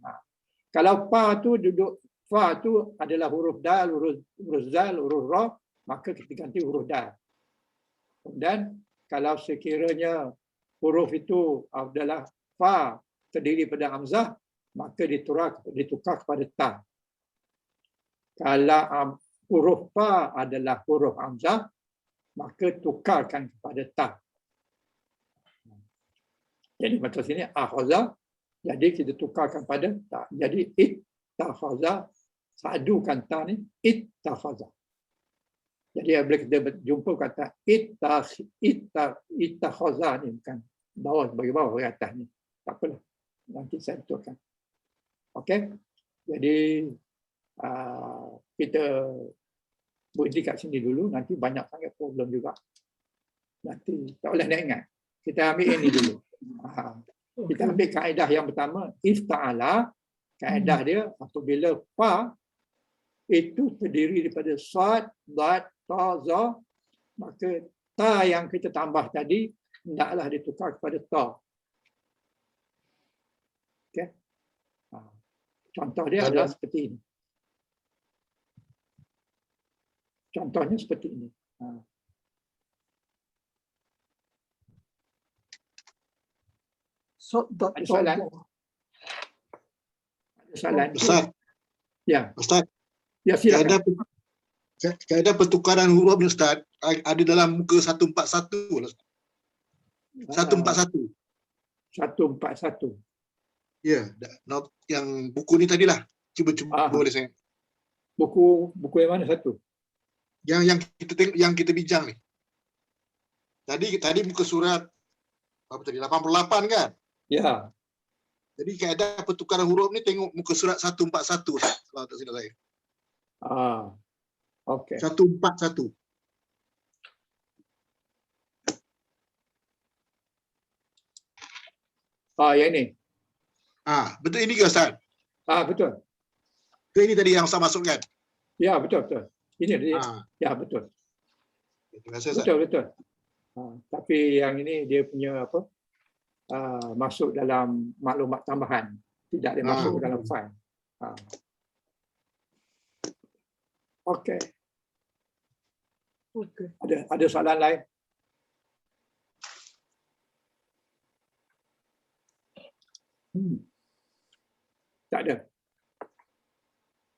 Kalau fa tu duduk, fa tu adalah huruf dal, huruf zal, huruf ra, maka kita ganti huruf dal. Dan kalau sekiranya huruf itu adalah fa terdiri pada hamzah, maka ditukar kepada ta. Kalau huruf fa adalah huruf hamzah, maka tukarkan kepada ta. Jadi macam sini akhaza, jadi kita tukarkan pada ta. Jadi ittakhaza, sadukan ta ni ittakhaza. Jadi bila kita jumpa kata ittakhaza ni bukan bawah bagi bawah bagi atas ni. Tak apalah. Nanti saya betulkan. Okey. Jadi kita berhenti kat sini dulu, nanti banyak sangat problem juga. Nanti tak boleh nak ingat. Kita ambil ini dulu. Kita ambil kaedah yang pertama, ifta'ala. Kaedah dia apabila fa itu terdiri daripada sad, dad, ta, za, maka ta yang kita tambah tadi hendaklah ditukar kepada ta. Okey. Contoh dia adalah seperti ini. Contohnya seperti ini. Ada soalan? Ada soalan? Ustaz. Ya. Ustaz. Ya, silakan. Kaedah pertukaran huruf ni Ustaz ada dalam muka 141. 141. 141. Ya, yang buku ni tadilah. Cuba boleh saya. Buku yang mana satu? Yang kita tengok, yang kita bincang ni. Tadi muka surat apa tadi 88 kan? Ya. Jadi kaedah pertukaran huruf ni tengok muka surat 141 kalau tak silap saya. Okey. 141. Yang ini. Betul ini ke Ustaz? Betul. Ke ini tadi yang saya masukkan? Ya, betul. Ini dia. Ya, betul. Terima kasih Ustaz. Betul. Tapi yang ini dia punya apa? Masuk dalam maklumat tambahan. Tidak dia masuk dalam file. Okey. Ada soalan lain? Tak ada.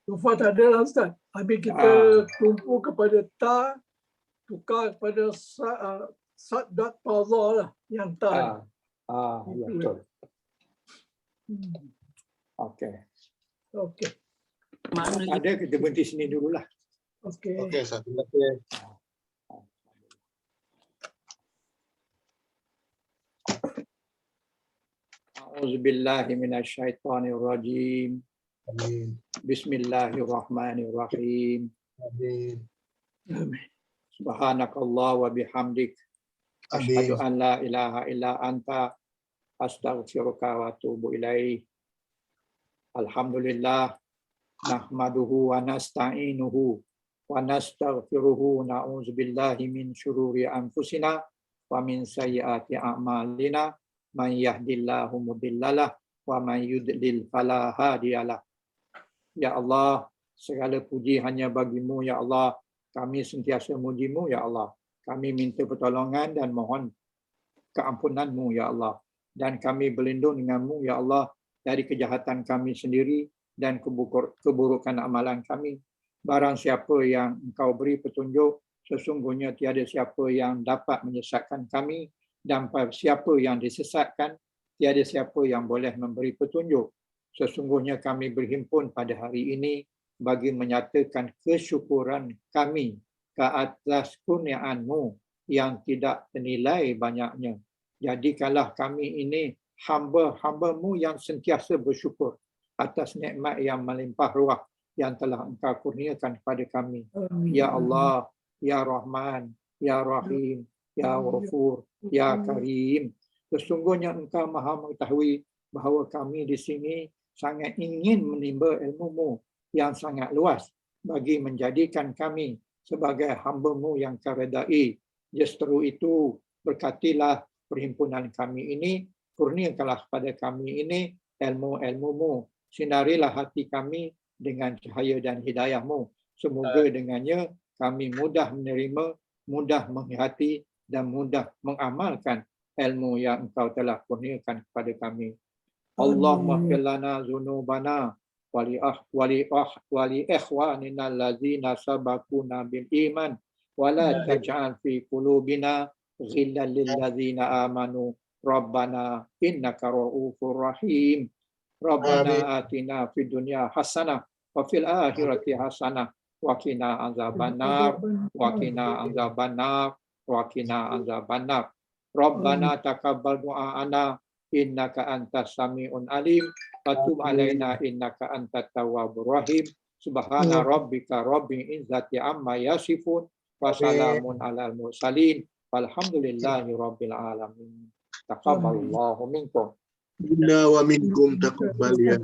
So far tak ada lah Ustaz. Habis kita tumpu kepada ta, tukar kepada sad dot taza lah yang ta. Ya, betul. Okey. Ada kita berhenti sini dululah. Okey. Okey, Ustaz. Terima kasih. A'udzubillahi minasyaitonirrajim. Amin. Bismillahirrahmanirrahim. Amin. Subhanakallah wa bihamdik. Asyhadu an la ilaha illa anta astaghfiruka wa atubu ilaih. Alhamdulillah. Nahmaduhu wa nasta'inuhu wa nastaghfiruhu. Na'udzubillahi min syururi anfusina wa min sayyiati a'malina. Man yahdillahu mudhillalah wa man yudlil fala hadiyalah. Ya Allah, segala puji hanya bagi-Mu ya Allah. Kami sentiasa muji-Mu ya Allah. Kami minta pertolongan dan mohon keampunan-Mu ya Allah. Dan kami berlindung dengan-Mu ya Allah dari kejahatan kami sendiri dan keburukan amalan kami. Barang siapa yang Engkau beri petunjuk, sesungguhnya tiada siapa yang dapat menyesatkan kami. Dan siapa yang disesatkan, tiada siapa yang boleh memberi petunjuk. Sesungguhnya kami berhimpun pada hari ini bagi menyatakan kesyukuran kami ke atas kurniaan-Mu yang tidak ternilai banyaknya. Jadikanlah kami ini hamba-hamba-Mu yang sentiasa bersyukur atas nikmat yang melimpah ruah yang telah Engkau kurniakan kepada kami. Ya Allah, Ya Rahman, Ya Rahim, Ya Ghafur, Ya Karim. Sesungguhnya Engkau Maha mengetahui bahawa kami di sini sangat ingin menimba ilmu-Mu yang sangat luas bagi menjadikan kami sebagai hamba-Mu yang Kau redai. Justru itu, berkatilah perhimpunan kami ini, kurniakanlah kepada kami ini ilmu-ilmu-Mu. Sinarilah hati kami dengan cahaya dan hidayah-Mu. Semoga dengannya kami mudah menerima, mudah menghayati dan mudah mengamalkan ilmu yang Engkau telah kurniakan kepada kami. Allahumma ighfir lana dzunubana wa li ikhwanina allazina sabaquna bil iman wa la taj'al fi qulubina ghillan lil ladzina amanu rabbana innaka ra'ufur rahim. Rabbana atina fid dunya hasanah wa fil akhirati hasanah wa qina azabannar wa qina azabannar wa qina azabannar. Rabbana taqabbal du'aana innaka antas sami'un alim wa tub alaina innaka antat tawwabur rahim. Subhana rabbika rabbil izzati amma yasifun wa salamun alal mursalin walhamdulillahi rabbil alamin. Taqabbalallahu minkum. Inna wa minkum taqabbal ya